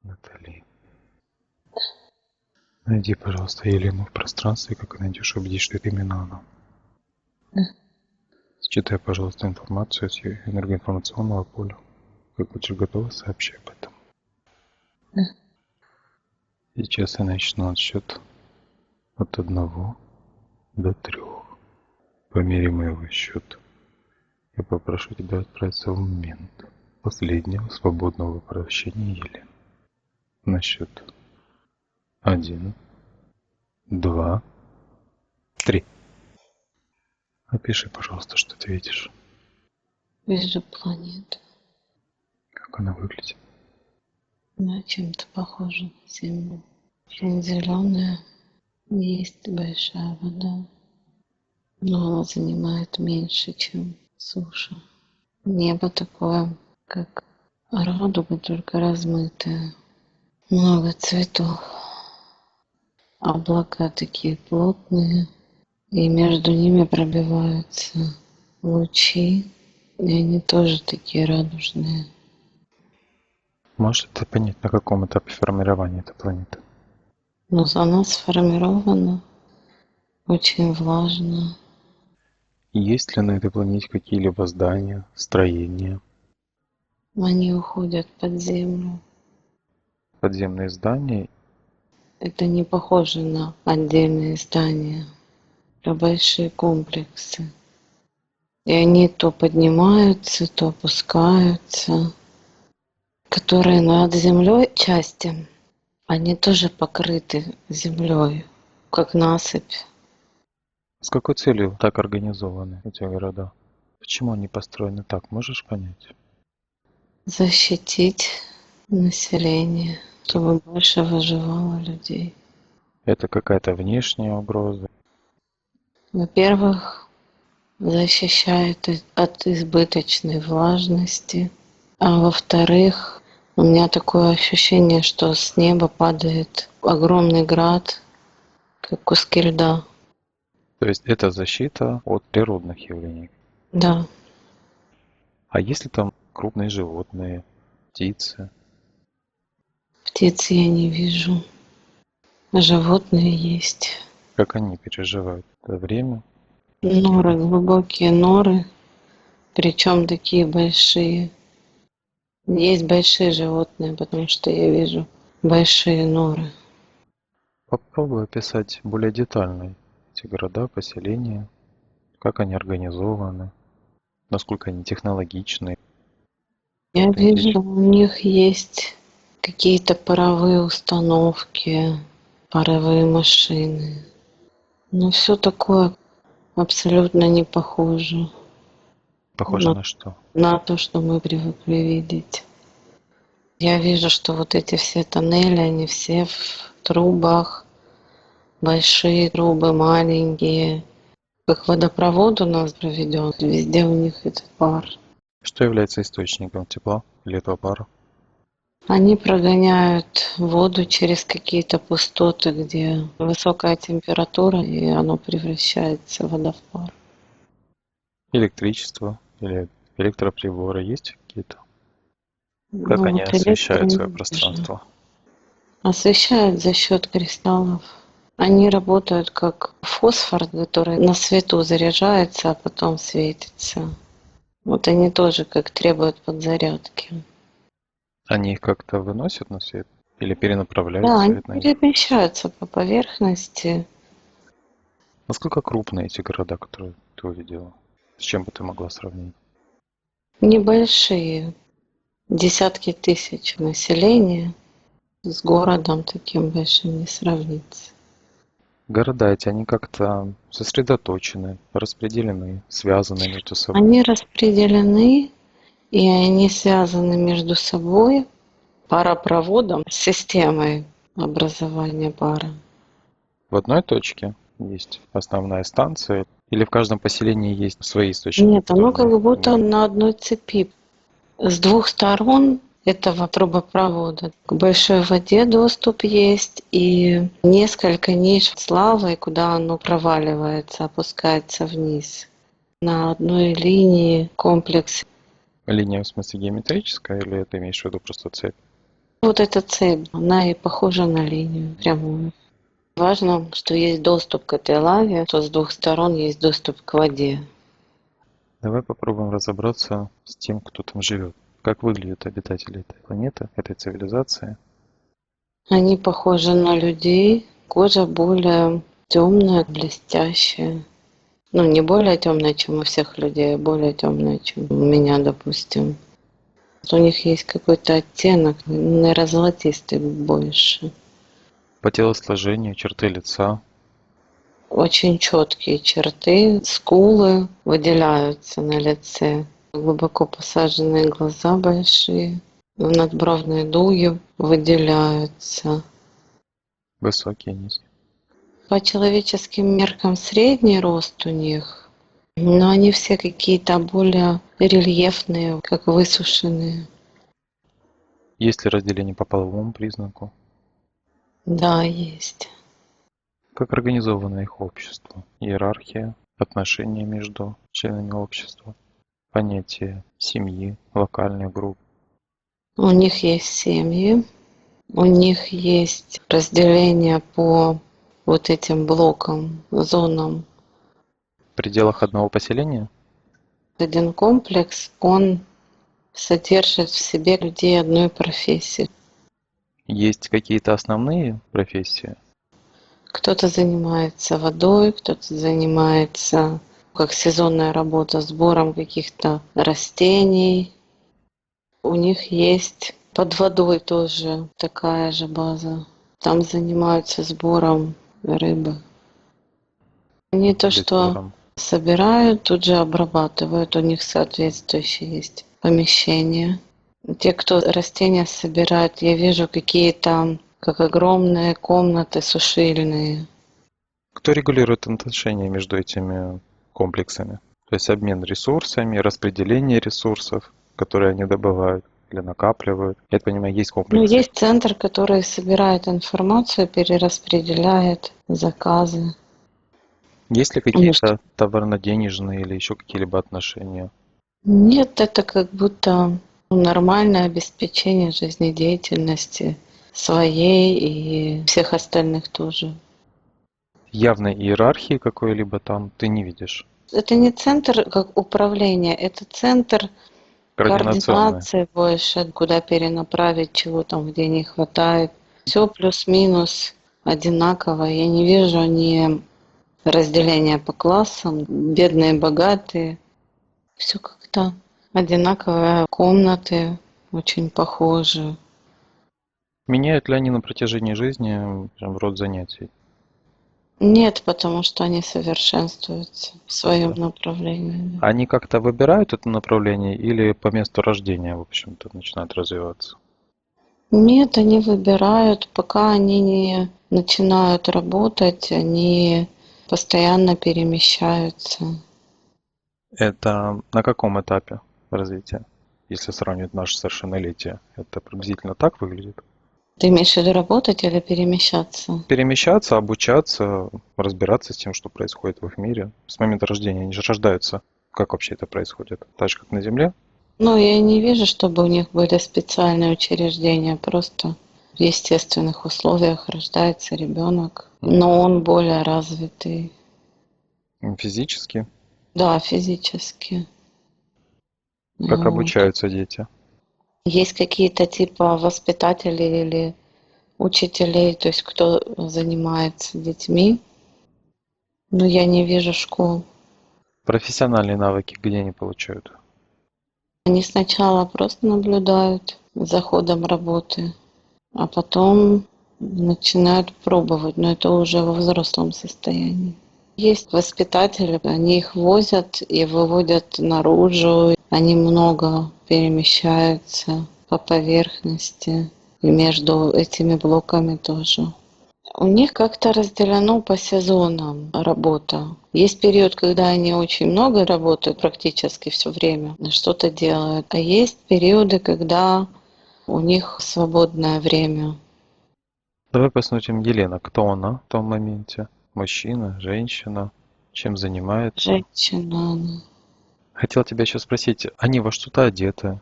Натали. Найди, пожалуйста, Елену в пространстве, как найдешь, убедись, что это именно она. Считай, пожалуйста, информацию с ее энергоинформационного поля. Как будешь готова, сообщи об этом. Сейчас я начну отсчет от 1 до 3. По мере моего счета я попрошу тебя отправиться в момент последнего свободного воплощения Елены. На счет 1, 2, 3. Опиши, пожалуйста, что ты видишь. Вижу планету. Как она выглядит? Она чем-то похожа на Землю. Очень зеленая. Есть большая вода. Но она занимает меньше, чем суша. Небо такое, как радуга, только размытое. Много цветов. Облака такие плотные. И между ними пробиваются лучи. И они тоже такие радужные. Можешь ты понять, на каком этапе формирования этой планеты? Но она сформирована очень влажно. Есть ли на этой планете какие-либо здания, строения, Они уходят под землю. подземные здания? Это не похоже на отдельные здания, а большие комплексы. И они то поднимаются, то опускаются. Которые над землей части, они тоже покрыты землей, как насыпь. С какой целью так организованы эти города? Почему они построены так, можешь понять? Защитить население, чтобы больше выживало людей. Это какая-то внешняя угроза? Во-первых, защищает от избыточной влажности. А во-вторых, у меня такое ощущение, что с неба падает огромный град, как куски льда. То есть это защита от природных явлений. Да, А есть ли там крупные животные, птицы? птиц я не вижу. Животные есть. Как они переживают это время? Норы, глубокие норы, причем такие большие. Есть большие животные, потому что я вижу большие норы. Попробуй описать более детально эти города, поселения, как они организованы, насколько они технологичны. Я Аутентичны. вижу, у них есть какие-то паровые установки, паровые машины. Но все такое абсолютно не похоже Похоже на, на что? на то, что мы привыкли видеть. Я вижу, что вот эти все тоннели, они все в трубах, большие трубы, маленькие. Как водопровод у нас проведен, везде у них этот пар. Что является источником тепла или этого пара? Они прогоняют воду через какие-то пустоты, где высокая температура, и оно превращается в водопар. Электричество или электроприборы есть какие-то? Как Ну они вот электро освещают не свое вижу. пространство? Освещают за счет кристаллов. Они работают как фосфор, который на свету заряжается, а потом светится. Вот они тоже как требуют подзарядки. Они их как-то выносят на свет или перенаправляют Да, они свет на них? перемещаются по поверхности. Насколько крупны эти города, которые ты увидела? С чем бы ты могла сравнить? Небольшие, десятки тысяч населения. С городом таким большим не сравнится. Города эти, они как-то сосредоточены, распределены, связаны между собой. Они распределены, и они связаны между собой паропроводом с системой образования пара. В одной точке есть основная станция, или в каждом поселении есть свои источники, Нет, оно которыми как будто энергия. на одной цепи. С двух сторон этого трубопровода к большой воде доступ есть и несколько ниш с лавой, куда оно проваливается, опускается вниз. На одной линии комплекс. Линия в смысле геометрическая, или ты имеешь в виду просто цепь? Вот эта цепь, она и похожа на линию прямую. Важно, что есть доступ к этой лаве, что с двух сторон есть доступ к воде. Давай попробуем разобраться с тем, кто там живет. Как выглядят обитатели этой планеты, этой цивилизации. Они похожи на людей, кожа более темная, блестящая. Ну, не более темная, чем у всех людей, а более темная, чем у меня, допустим. У них есть какой-то оттенок, наверное, золотистый больше. По телосложению, черты лица. Очень четкие черты, скулы выделяются на лице, глубоко посаженные глаза большие, надбровные дуги выделяются. Высокие, низкие. По человеческим меркам средний рост у них, но они все какие-то более рельефные, как высушенные. Есть ли разделение по половому признаку? Да, есть. Как организовано их общество? Иерархия, отношения между членами общества, понятие семьи, локальных групп. У них есть семьи, у них есть разделение по вот этим блокам, зонам. В пределах одного поселения? Один комплекс, он содержит в себе людей одной профессии. Есть какие-то основные профессии? Кто-то занимается водой, кто-то занимается, как сезонная работа, сбором каких-то растений. У них есть под водой тоже такая же база. Там занимаются сбором рыбы. Они то, Или что сбором? собирают, тут же обрабатывают. У них соответствующее есть помещение. Те, кто растения собирает, я вижу какие-то, как огромные комнаты сушильные. Кто регулирует отношения между этими комплексами? То есть обмен ресурсами, распределение ресурсов, которые они добывают или накапливают. Я так понимаю, есть Ну, комплексы. есть центр, который собирает информацию, перераспределяет заказы. Есть ли Может, какие-то товарно-денежные или еще какие-либо отношения? нет, это как будто нормальное обеспечение жизнедеятельности своей и всех остальных тоже. Явной иерархии какой-либо там ты не видишь. Это не центр как управления, это центр Координационная. координации больше, куда перенаправить, чего там, где не хватает. Все плюс-минус одинаково. Я не вижу ни разделения по классам, бедные, богатые. Все как-то одинаковые комнаты, очень похожи. Меняют ли они на протяжении жизни род занятий? Нет, потому что они совершенствуются в своем Да. направлении. Они как-то выбирают это направление или по месту рождения, в общем-то, начинают развиваться? Нет, они выбирают, пока они не начинают работать, они постоянно перемещаются. Это на каком этапе развития? Если сравнивать наше совершеннолетие, это приблизительно так выглядит? Ты имеешь в виду работать или перемещаться? Перемещаться, обучаться, разбираться с тем, что происходит в их мире. С момента рождения они же рождаются. Как вообще это происходит? Так же, как на Земле? Ну, я не вижу, чтобы у них были специальные учреждения, просто в естественных условиях рождается ребенок, но он более развитый. Физически? Да, физически. Как Вот. обучаются дети? Есть какие-то типа воспитателей или учителей, то есть кто занимается детьми, но я не вижу школ. Профессиональные навыки где они получают? Они сначала просто наблюдают за ходом работы, а потом начинают пробовать, но это уже во взрослом состоянии. Есть воспитатели, они их возят и выводят наружу, они много перемещаются по поверхности и между этими блоками тоже. У них как-то разделено по сезонам работа. Есть период, когда они очень много работают, практически все время, что-то делают. А есть периоды, когда у них свободное время. Давай посмотрим, Елена, кто она в том моменте? Мужчина, женщина, чем занимается? Женщина. Хотел тебя еще спросить, они во что-то одеты?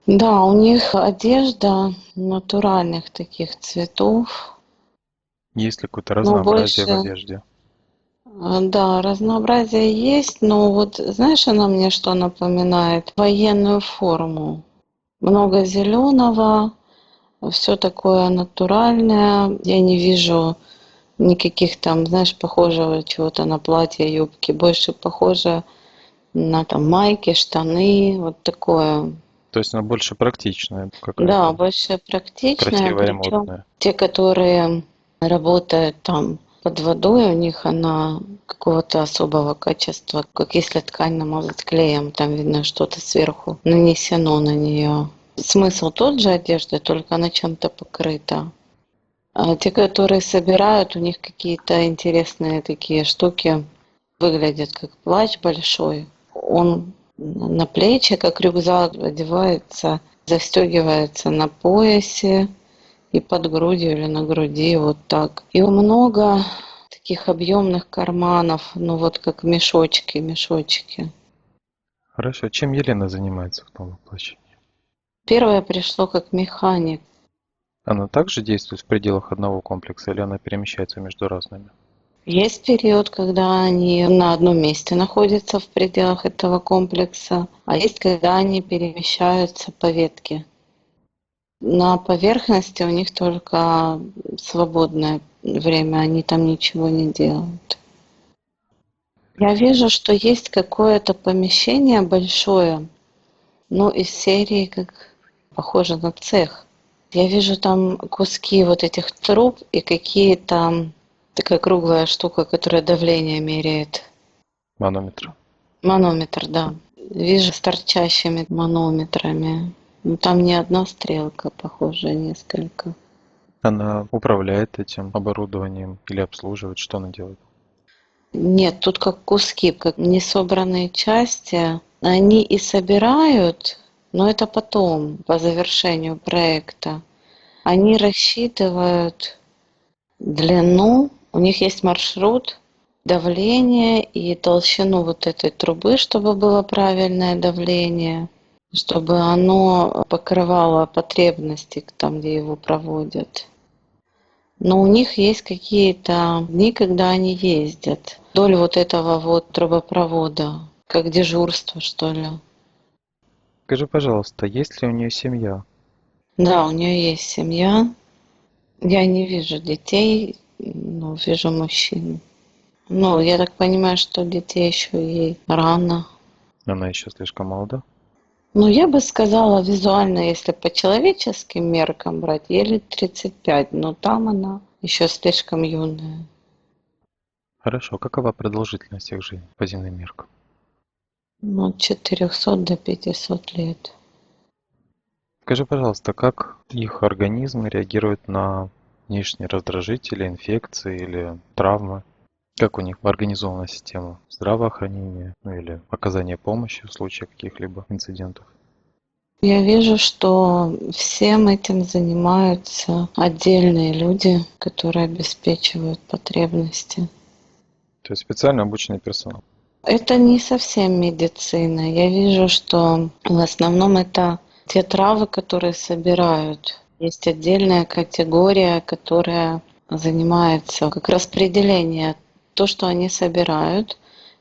Да, у них одежда натуральных таких цветов, Есть ли какое-то но разнообразие в больше, одежде? да, разнообразие есть, но вот знаешь, она мне что напоминает? Военную форму. Много зеленого, все такое натуральное. Я не вижу никаких там, знаешь, похожего чего-то на платье, юбки. Больше похоже на там майки, штаны, вот такое. То есть она больше практичная Да, какая-то, больше практичная, красивая и причем модная. те, которые работают там под водой, у них она какого-то особого качества, как если ткань намазать клеем, там видно что-то сверху нанесено на нее. Смысл тот же одежды, только она чем-то покрыта. А те, которые собирают, у них какие-то интересные такие штуки, выглядят как плащ большой. Он на плечи, как рюкзак, одевается, застегивается на поясе и под грудью или на груди, вот так. И много таких объемных карманов, ну вот как мешочки, мешочки. Хорошо. Чем Елена занимается в том воплощении? Первое пришло как механик. Она также действует в пределах одного комплекса или она перемещается между разными? Есть период, когда они на одном месте находятся в пределах этого комплекса, а есть, когда они перемещаются по ветке. На поверхности у них только свободное время, они там ничего не делают. Я вижу, что есть какое-то помещение большое, ну, из серии, как похоже на цех. Я вижу там куски вот этих труб и какие-то такая круглая штука, которая давление меряет. Манометр. Манометр, да. Вижу с торчащими манометрами. Ну, там не одна стрелка, похоже, а несколько. Она управляет этим оборудованием или обслуживает? Что она делает? Нет, тут как куски, как несобранные части. Они и собирают, но это потом, по завершению проекта. Они рассчитывают длину, у них есть маршрут, давление и толщину вот этой трубы, чтобы было правильное давление, чтобы оно покрывало потребности там, где его проводят. Но у них есть какие-то дни, когда они ездят вдоль вот этого вот трубопровода, как дежурство, что ли. Скажи, пожалуйста, есть ли у нее семья? Да, у нее есть семья. Я не вижу детей, но вижу мужчин. Ну, я так понимаю, что детей еще ей рано. Она еще слишком молода? Ну, я бы сказала визуально, если по человеческим меркам брать, ей лет 35, но там она еще слишком юная. Хорошо. Какова продолжительность их жизни по земным меркам? Ну, от 400 до 500 лет. Скажи, пожалуйста, как их организмы реагируют на внешние раздражители, инфекции или травмы? Как у них организована система здравоохранения, ну или оказания помощи в случае каких-либо инцидентов? Я вижу, что всем этим занимаются отдельные люди, которые обеспечивают потребности. То есть специально обученный персонал. Это не совсем медицина. Я вижу, что в основном это те травы, которые собирают. Есть отдельная категория, которая занимается как распределение. То, что они собирают.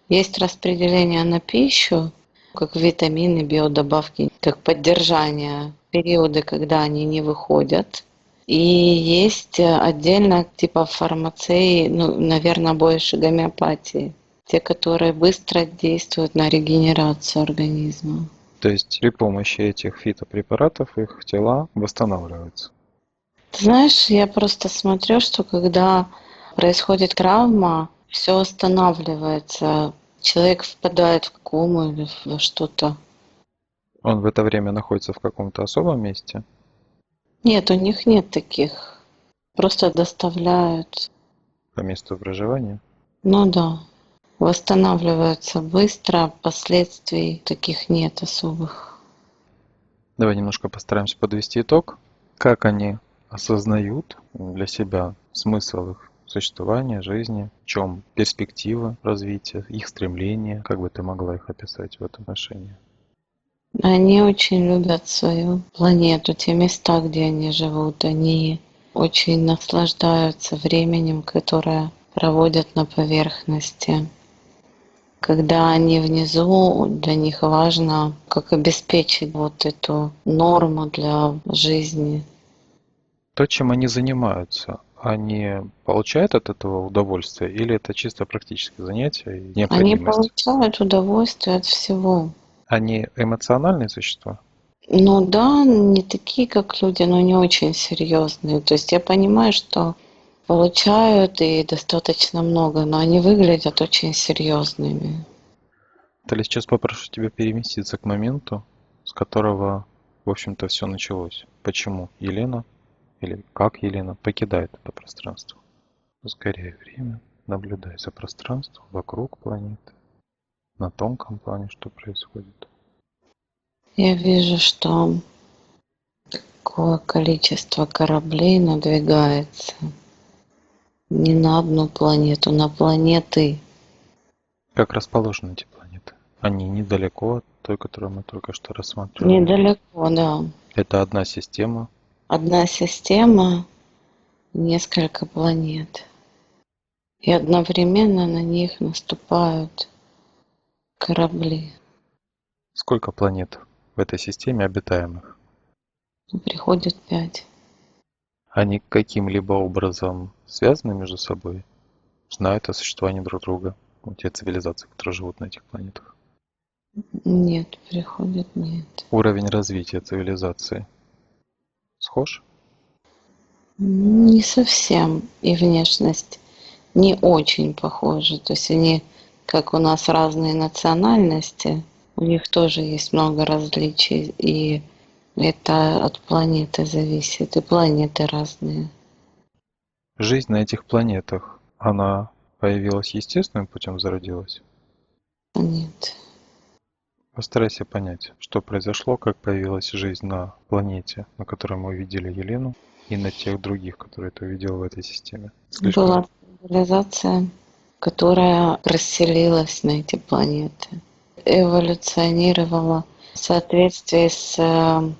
Есть распределение на пищу, как витамины, биодобавки, как поддержание периоды, когда они не выходят. И есть отдельно типа фармацеи, ну, наверное, больше гомеопатии. Те, которые быстро действуют на регенерацию организма. То есть при помощи этих фитопрепаратов их тела восстанавливаются. Ты знаешь, я просто смотрю, что когда происходит травма, все останавливается. Человек впадает в кому или во что-то. Он в это время находится в каком-то особом месте, Нет, у них нет таких. Просто доставляют. по месту проживания. Ну да. Восстанавливаются быстро, последствий таких нет особых. Давай немножко постараемся подвести итог. Как они осознают для себя смысл их существования, жизни, в чем перспектива развития, их стремления, как бы ты могла их описать в этом отношении? Они очень любят свою планету, те места, где они живут. Они очень наслаждаются временем, которое проводят на поверхности. Когда они внизу, для них важно, как обеспечить вот эту норму для жизни. То, чем они занимаются, они получают от этого удовольствие или это чисто практическое занятие и Они необходимость? получают удовольствие от всего. Они эмоциональные существа? Ну да, не такие, как люди, но не очень серьезные. То есть я понимаю, что получают и достаточно много, но они выглядят очень серьезными. Талия, сейчас попрошу тебя переместиться к моменту, с которого, в общем-то, все началось. Почему Елена или как Елена покидает это пространство? Ускоряй время, наблюдай за пространством вокруг планеты, на тонком плане, что происходит. Я вижу, что такое количество кораблей надвигается не на одну планету, на планеты. Как расположены эти планеты? Они недалеко от той, которую мы только что рассматривали. Недалеко, да. Это одна система. Одна система, несколько планет. И одновременно на них наступают корабли. Сколько планет в этой системе обитаемых? Приходит 5. Они каким-либо образом связаны между собой? Знают о существовании друг друга? Те цивилизации, которые живут на этих планетах. Нет, приходит нет. Уровень развития цивилизации схож? Не совсем. И внешность не очень похожа. То есть они, как у нас разные национальности, у них тоже есть много различий. И это от планеты зависит. И планеты разные. Жизнь на этих планетах, она появилась естественным путем, зародилась? Нет. Постарайся понять, что произошло, как появилась жизнь на планете, на которой мы увидели Елену, и на тех других, которые ты увидел в этой системе. Слишком Была цивилизация, которая расселилась на эти планеты. Эволюционировала в соответствии с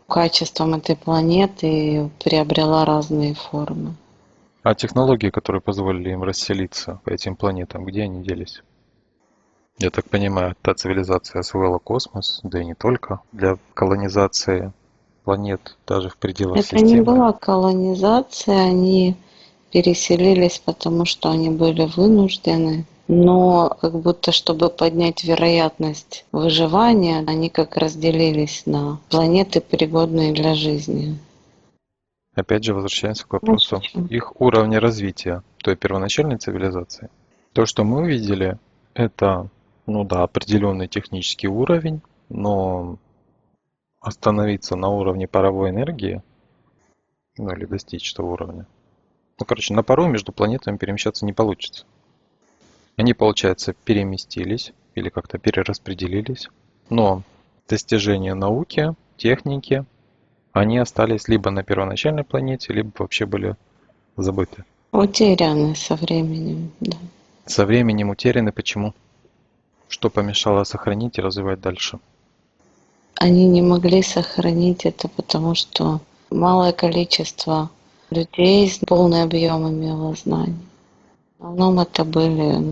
качеством этой планеты и приобрела разные формы. А технологии, которые позволили им расселиться по этим планетам, где они делись? Я так понимаю, та цивилизация освоила космос, да и не только, для колонизации планет даже в пределах Это не системы. была колонизация, они переселились, потому что они были вынуждены. Но как будто, чтобы поднять вероятность выживания, они как разделились на планеты, пригодные для жизни. Опять же, возвращаемся к Знаешь, вопросу почему? их уровня развития, той первоначальной цивилизации. То, что мы увидели, это, ну да, определенный технический уровень, но остановиться на уровне паровой энергии, ну или достичь того уровня. Ну, короче, на пару между планетами перемещаться не получится. Они, получается, переместились или как-то перераспределились, но достижения науки, техники, они остались либо на первоначальной планете, либо вообще были забыты. Утеряны со временем, да. Со временем утеряны. Почему? Что помешало сохранить и развивать дальше? Они не могли сохранить это, потому что малое количество людей с полным объемом имело знаний. В основном это были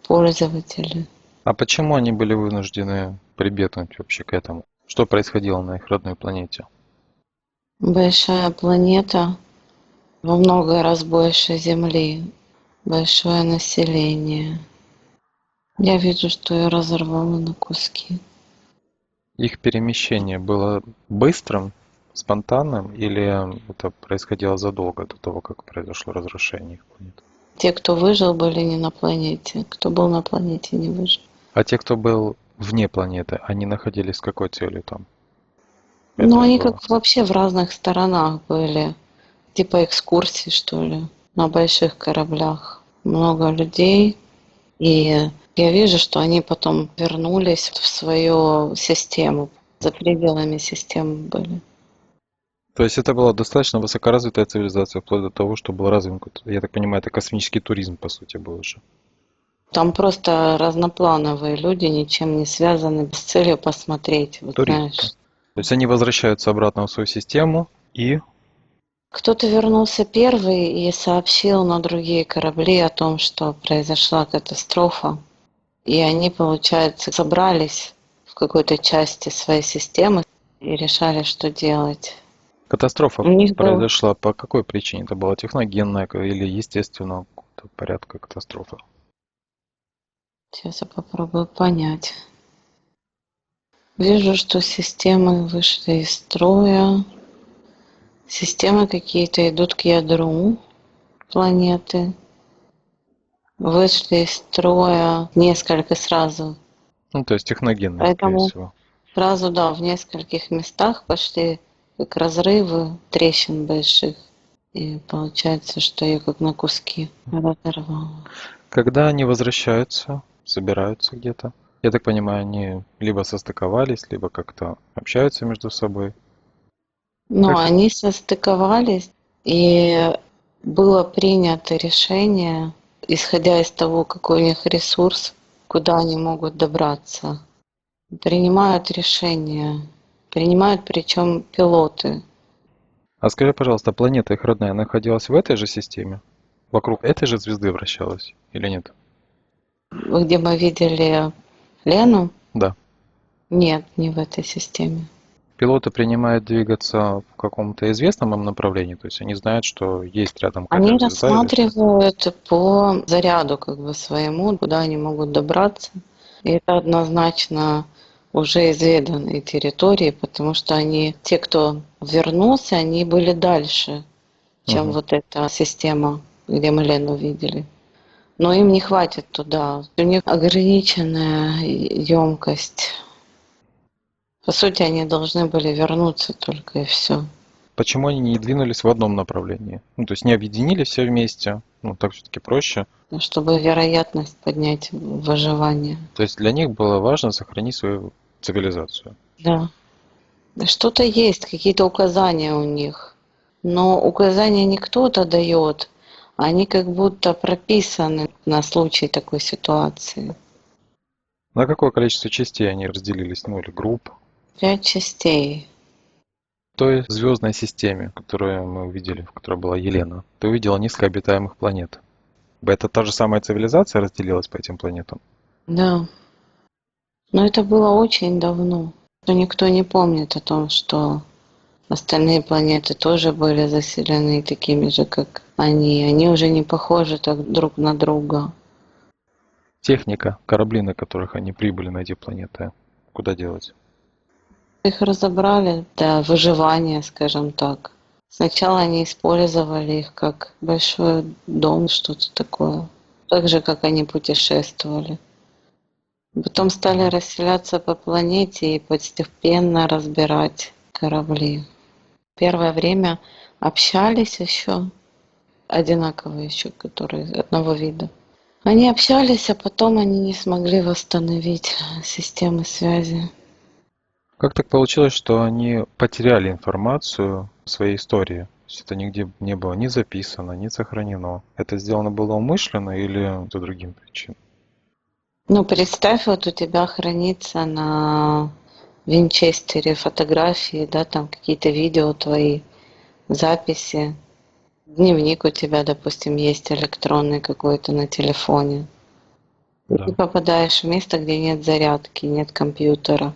пользователи. А почему они были вынуждены прибегнуть вообще к этому? Что происходило на их родной планете? Большая планета во много раз больше Земли, большое население. Я вижу, что ее разорвало на куски. Их перемещение было быстрым, спонтанным, или это происходило задолго до того, как произошло разрушение их планеты? Те, кто выжил, были не на планете. Кто был на планете, не выжил. А те, кто был вне планеты, они находились с какой целью там? Но Это им они было. как вообще в разных сторонах были. Типа экскурсий, что ли, на больших кораблях. Много людей. И я вижу, что они потом вернулись в свою систему. За пределами системы были. То есть это была достаточно высокоразвитая цивилизация, вплоть до того, что был развит, я так понимаю, это космический туризм, по сути, был уже. Там просто разноплановые люди, ничем не связаны, с целью посмотреть, вот Туристы. знаешь. То есть они возвращаются обратно в свою систему и... Кто-то вернулся первый и сообщил на другие корабли о том, что произошла катастрофа. И они, получается, собрались в какой-то части своей системы и решали, что делать. Катастрофа У них был, произошла по какой причине? Это была техногенная или естественного какого-то порядка катастрофа? сейчас я попробую понять. Вижу, что системы вышли из строя. Системы какие-то идут к ядру планеты. Вышли из строя несколько сразу. Ну, то есть техногенные, скорее Поэтому всего. сразу, да, в нескольких местах пошли как разрывы трещин больших. И получается, что ее как на куски разорвало. Когда они возвращаются, собираются где-то, я так понимаю, они либо состыковались, либо как-то общаются между собой. Но Как? они состыковались, и было принято решение, исходя из того, какой у них ресурс, куда они могут добраться. Принимают решения. Принимают причем пилоты. А скажи, пожалуйста, планета их родная находилась в этой же системе? Вокруг этой же звезды вращалась или нет? Где мы видели Лену? Да. Нет, не в этой системе. Пилоты принимают двигаться в каком-то известном им направлении, то есть они знают, что есть рядом какая-то Они звезда или что? рассматривают по заряду как бы своему, куда они могут добраться. И это однозначно уже изведанные территории, потому что они, те, кто вернулся, они были дальше, чем Мгм. вот эта система, где мы Лену видели. Но им не хватит туда. У них ограниченная емкость. По сути, они должны были вернуться только и все. Почему они не двинулись в одном направлении? Ну, то есть не объединились все вместе, ну, так все-таки проще. Чтобы вероятность поднять выживание. То есть для них было важно сохранить свою цивилизацию. Да. Что-то есть, какие-то указания у них. Но указания не кто-то дает, они как будто прописаны на случай такой ситуации. На какое количество частей они разделились, ну, или групп? 5 частей. В той звездной системе, которую мы увидели, в которой была Елена, ты увидела несколько обитаемых планет. Это та же самая цивилизация разделилась по этим планетам? Да. Но это было очень давно. Но никто не помнит о том, что остальные планеты тоже были заселены такими же, как они. Они уже не похожи так друг на друга. Техника, корабли, на которых они прибыли на эти планеты, куда делать? Их разобрали для выживания, скажем так. Сначала они использовали их как большой дом, что-то такое. Так же, как они путешествовали. Потом стали Мгм. расселяться по планете и постепенно разбирать корабли. Первое время общались еще, одинаковые еще, которые одного вида. Они общались, а потом они не смогли восстановить системы связи. Как так получилось, что они потеряли информацию в своей истории? То есть это нигде не было ни записано, ни сохранено. Это сделано было умышленно или по другим причинам? Ну, представь, вот у тебя хранится на винчестере фотографии, да, там какие-то видео твои, записи. Дневник у тебя, допустим, есть электронный какой-то на телефоне. И ты Да. попадаешь в место, где нет зарядки, нет компьютера.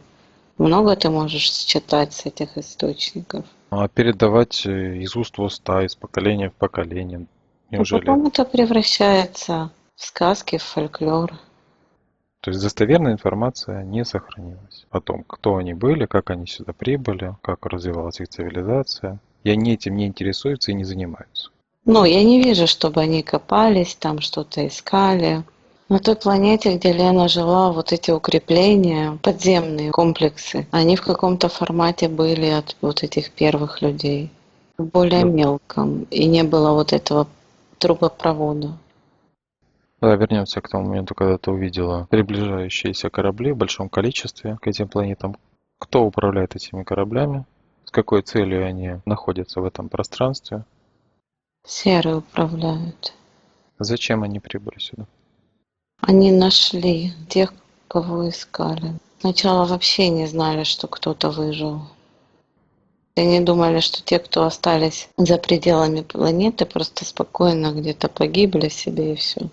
Много ты можешь считать с этих источников. А передавать из уст в уста, из поколения в поколение. И Неужели? потом это превращается в сказки, в фольклор. То есть достоверная информация не сохранилась о том, кто они были, как они сюда прибыли, как развивалась их цивилизация. И они этим не интересуются и не занимаются. Ну, я не вижу, чтобы они копались, там что-то искали. На той планете, где Лена жила, вот эти укрепления, подземные комплексы, они в каком-то формате были от вот этих первых людей. В более Да. мелком. И не было вот этого трубопровода. Давай вернемся к тому моменту, когда ты увидела приближающиеся корабли в большом количестве к этим планетам. Кто управляет этими кораблями? С какой целью они находятся в этом пространстве? Серые управляют. Зачем они прибыли сюда? Они нашли тех, кого искали. Сначала вообще не знали, что кто-то выжил. Они думали, что те, кто остались за пределами планеты, просто спокойно где-то погибли себе и все.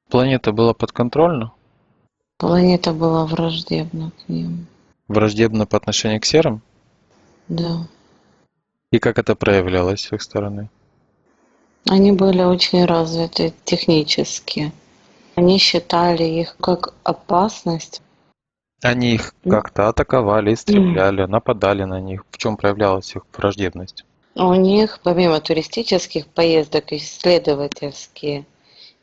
Планета была подконтрольна? Планета была враждебна к ним. Враждебна по отношению к серым? Да. И как это проявлялось с их стороны? Они были очень развиты технически. Они считали их как опасность. Они их Ну, как-то атаковали, истребляли, нападали на них. В чем проявлялась их враждебность? у них, помимо туристических поездок, исследовательские,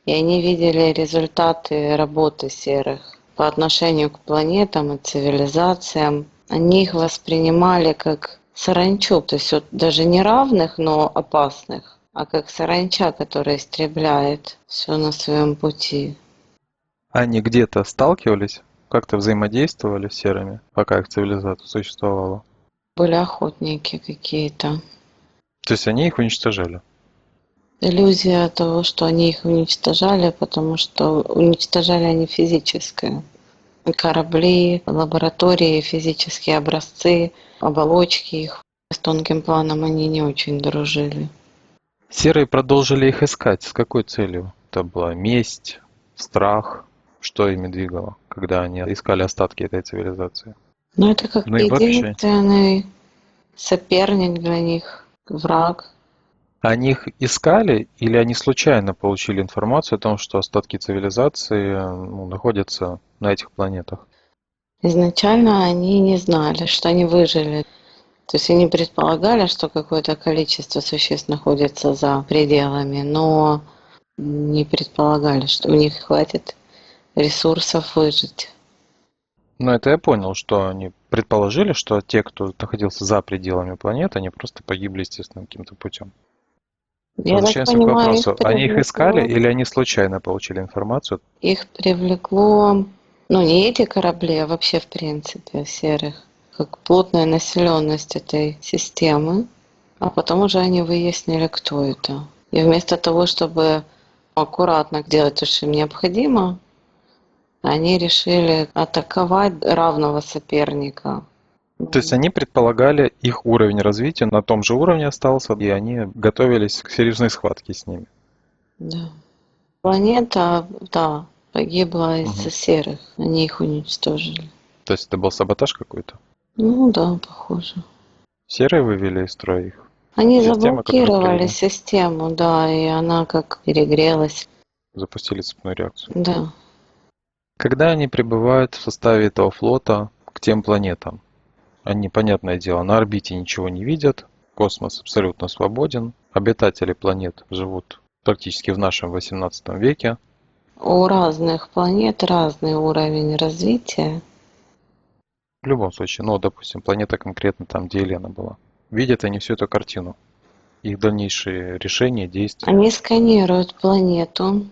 и они видели результаты работы серых по отношению к планетам и цивилизациям. Они их воспринимали как саранчу, то есть вот даже не равных, но опасных, а как саранча, которая истребляет все на своем пути. Они где-то сталкивались, как-то взаимодействовали с серыми, пока их цивилизация существовала. Были охотники какие-то. То есть они их уничтожали. Иллюзия того, что они их уничтожали, потому что уничтожали они физическое. Корабли, лаборатории, физические образцы, оболочки их. С тонким планом они не очень дружили. Серые продолжили их искать. С какой целью? Это была месть, страх. Что ими двигало, когда они искали остатки этой цивилизации? Но это как Ну и вообще, единственный соперник для них, враг. они их искали или они случайно получили информацию о том, что остатки цивилизации находятся на этих планетах? Изначально они не знали, что они выжили. То есть они предполагали, что какое-то количество существ находится за пределами, но не предполагали, что у них хватит ресурсов выжить. Ну, это я понял, что они предположили, что те, кто находился за пределами планеты, они просто погибли естественным каким-то путем. Я так Возвращаемся к понимаю, их вопросу, они их искали привлекло, или они случайно получили информацию? их привлекло, ну не эти корабли, а вообще в принципе серых, как плотная населенность этой системы, а потом уже они выяснили, кто это. И вместо того, чтобы аккуратно делать то, что им необходимо, они решили атаковать равного соперника. То есть они предполагали, их уровень развития на том же уровне остался, и они готовились к серьезной схватке с ними. Да. Планета, да, погибла из-за Мгм. серых. Они их уничтожили. То есть это был саботаж какой-то? Ну да, похоже. Серые вывели из строя их? Они Система, которую заблокировали привели, систему, да, и она как перегрелась. запустили цепную реакцию. Да. Когда они прибывают в составе этого флота к тем планетам, они, понятное дело, на орбите ничего не видят, космос абсолютно свободен, обитатели планет живут практически в нашем 18 веке. У разных планет разный уровень развития. В любом случае, ну, допустим, планета конкретно там, где Елена была. Видят они всю эту картину, их дальнейшие решения, действия. Они сканируют планету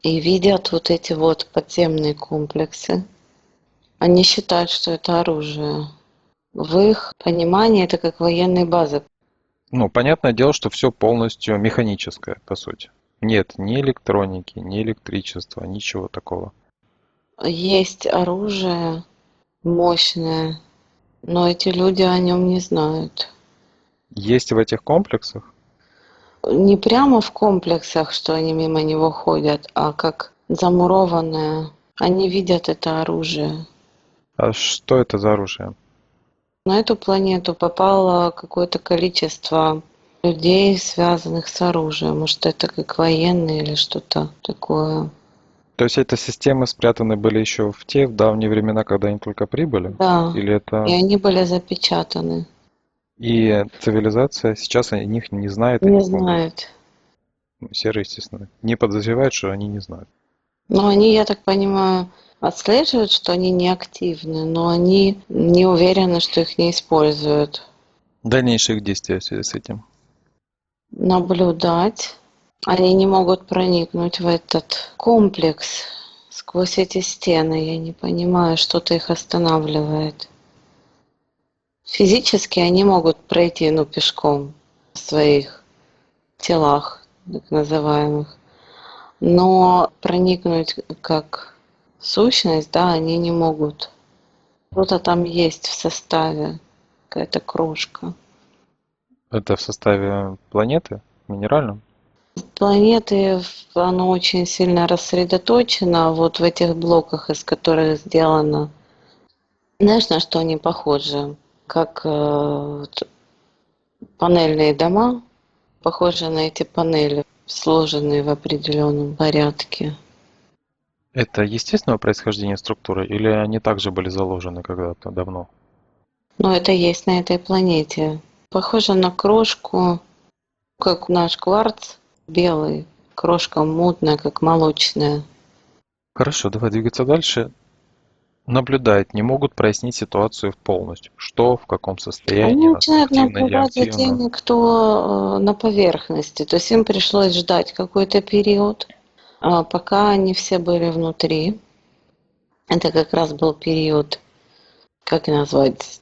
и видят вот эти вот подземные комплексы. Они считают, что это оружие. В их понимании это как военные базы. Ну, понятное дело, что все полностью механическое, по сути. Нет ни электроники, ни электричества, ничего такого. Есть оружие мощное, но эти люди о нем не знают. Есть в этих комплексах. Не прямо в комплексах, что они мимо него ходят, а как замурованное. Они видят это оружие. А что это за оружие? На эту планету попало какое-то количество людей, связанных с оружием. Может, это как военные или что-то такое. То есть эти системы спрятаны были еще в те в давние времена, когда они только прибыли? Да, Или и это... они были запечатаны. И цивилизация сейчас о них не знает и Не не помнит. знают. Ну, серые, естественно, не подозревают, что они не знают. Но они, я так понимаю, отслеживают, что они не активны, но они не уверены, что их не используют. Дальнейших действий в связи с этим. Наблюдать. Они не могут проникнуть в этот комплекс сквозь эти стены. Я не понимаю, что-то их останавливает. Физически они могут пройти, ну, пешком в своих телах, так называемых. но проникнуть как сущность, да, они не могут. Что-то там есть в составе, какая-то крошка. Это в составе планеты? Минеральном? Планеты, оно очень сильно рассредоточено вот в этих блоках, из которых сделано. Знаешь, на что они похожи? Как вот панельные дома, похожи на эти панели, сложенные в определенном порядке. Это естественного происхождения структуры или они также были заложены когда-то давно? Но это есть на этой планете. Похоже на крошку, как наш кварц, белый, крошка мутная, как молочная. Хорошо, давай двигаться дальше. Наблюдать не могут прояснить ситуацию полностью. Что, в каком Они состоянии, начинают активно или наблюдать за активно. теми, кто на поверхности. То есть им пришлось ждать какой-то период, пока они все были внутри. Это как раз был период, как назвать,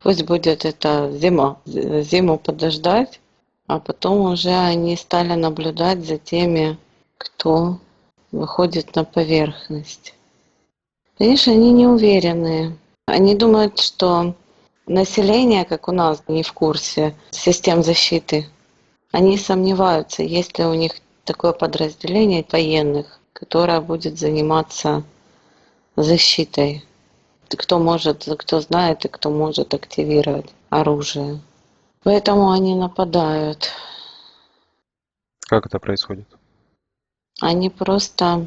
пусть будет это зима, зиму подождать, а потом уже они стали наблюдать за теми, кто выходит на поверхность. Конечно, они не уверены. Они думают, что население, как у нас, не в курсе систем защиты. Они сомневаются, есть ли у них такое подразделение военных, которое будет заниматься защитой. Кто может, кто знает и кто может активировать оружие. Поэтому они нападают. Как это происходит? Они просто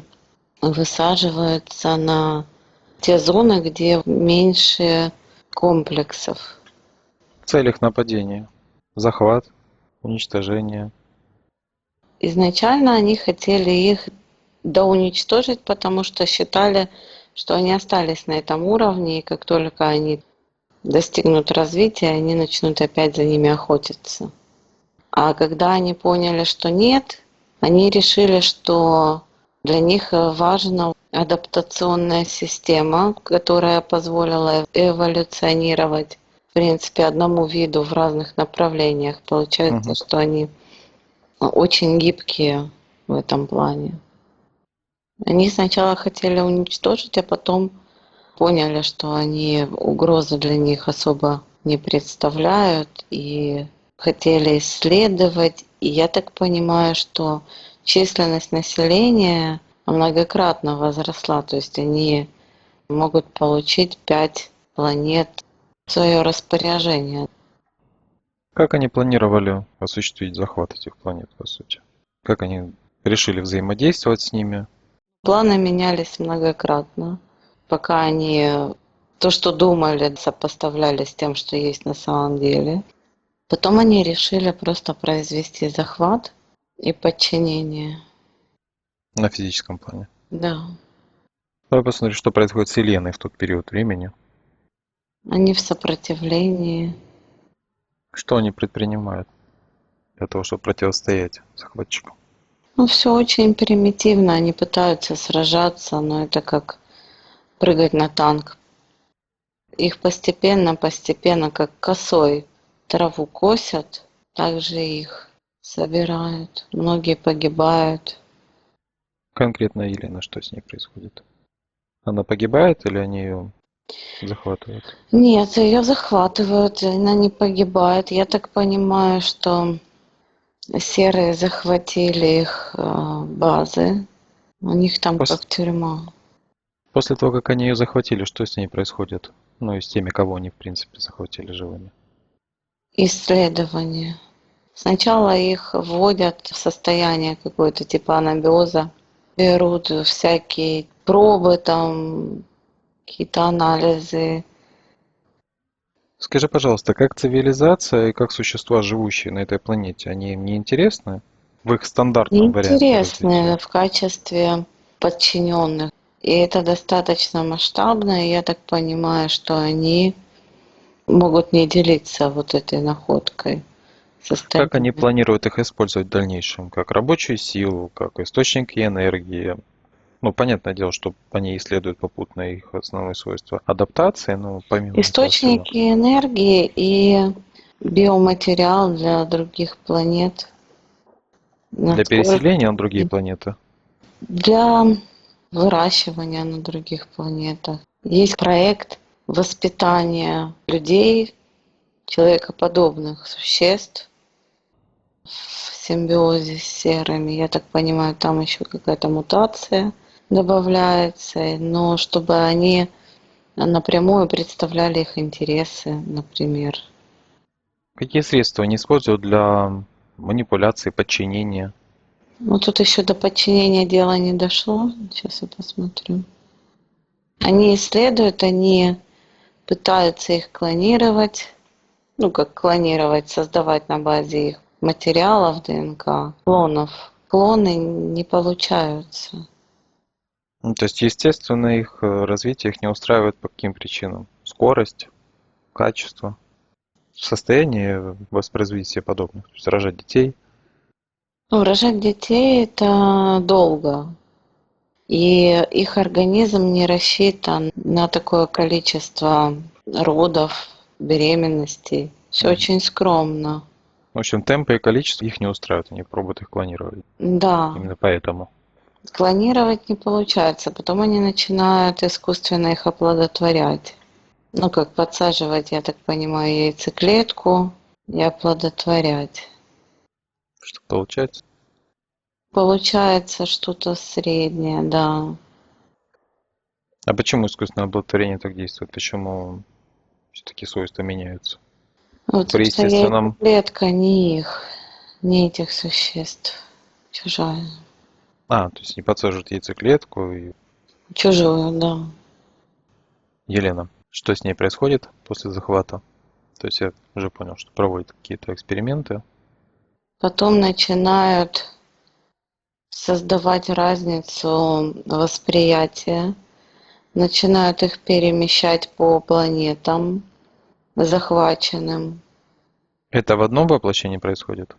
высаживаются на те зоны, где меньше комплексов. В целях нападения. Захват, уничтожение. Изначально они хотели их доуничтожить, потому что считали, что они остались на этом уровне, и как только они достигнут развития, они начнут опять за ними охотиться. А когда они поняли, что нет, они решили, что для них важна адаптационная система, которая позволила эволюционировать, в принципе, одному виду в разных направлениях. Получается, Мгм. что они очень гибкие в этом плане. Они сначала хотели уничтожить, а потом поняли, что они угрозы для них особо не представляют и хотели исследовать. И я так понимаю, что численность населения многократно возросла, то есть они могут получить 5 планет в свое распоряжение. Как они планировали осуществить захват этих планет, по сути? Как они решили взаимодействовать с ними? Планы менялись многократно, пока они то, что думали, сопоставляли с тем, что есть на самом деле. Потом они решили просто произвести захват и подчинение. На физическом плане. Да, Давай посмотрим, что происходит с Вселенной в тот период времени. они в сопротивлении. Что они предпринимают для того, чтобы противостоять захватчикам? Ну, все очень примитивно, они пытаются сражаться, но это как прыгать на танк. Их постепенно, как косой траву косят, так же их собирают. Многие погибают. Конкретно Елена, что с ней происходит? Она погибает или они ее захватывают? Нет, ее захватывают, она не погибает. Я так понимаю, что серые захватили их базы. У них там Пос- как тюрьма. После того, как они ее захватили, что с ней происходит? Ну и с теми, кого они, в принципе, захватили живыми. Исследования. Сначала их вводят в состояние какое-то типа анабиоза. Берут всякие пробы, там какие-то анализы. Скажи, пожалуйста, как цивилизация и как существа, живущие на этой планете, они им не интересны в их стандартном варианте развития? Интересные в качестве подчиненных. И это достаточно масштабно, и я так понимаю, что они могут не делиться вот этой находкой с Как они остальными. планируют их использовать в дальнейшем? Как рабочую силу, как источники энергии? Ну, понятное дело, что они исследуют попутно их основные свойства адаптации, но помимо этого всего. Источники энергии и биоматериал для других планет. Для Насколько переселения на другие планеты? для выращивания на других планетах. Есть проект воспитания людей, человекоподобных существ в симбиозе с серыми. Я так понимаю, там еще какая-то мутация добавляется, но чтобы они напрямую представляли их интересы, например. Какие средства они используют для манипуляции, подчинения? Ну, тут еще до подчинения дела не дошло. Сейчас я посмотрю. Они исследуют, они пытаются их клонировать, ну, как клонировать, создавать на базе их материалов ДНК, клонов. Клоны не получаются. Ну, то есть, естественно, их развитие их не устраивает по каким причинам? Скорость, качество, состояние воспроизводить себе подобных, то есть рожать детей. Ну, рожать детей это долго. И их организм не рассчитан на такое количество родов, беременностей. Все Мгм. очень скромно. В общем, темпы и количество их не устраивают, они пробуют их клонировать. Да, Именно поэтому. клонировать не получается, потом они начинают искусственно их оплодотворять. Ну, как подсаживать, я так понимаю, яйцеклетку и оплодотворять. Что получается? Получается что-то среднее, да. А почему искусственное оплодотворение так действует? Почему все-таки свойства меняются? Вот При потому что естественном... яйцеклетка не их, не этих существ. Чужая. То есть не подсаживают яйцеклетку. И... Чужую, да. Елена, что с ней происходит после захвата? То есть я уже понял, что проводят какие-то эксперименты. Потом начинают создавать разницу восприятия, начинают их перемещать по планетам захваченным. Это в одном воплощении происходит?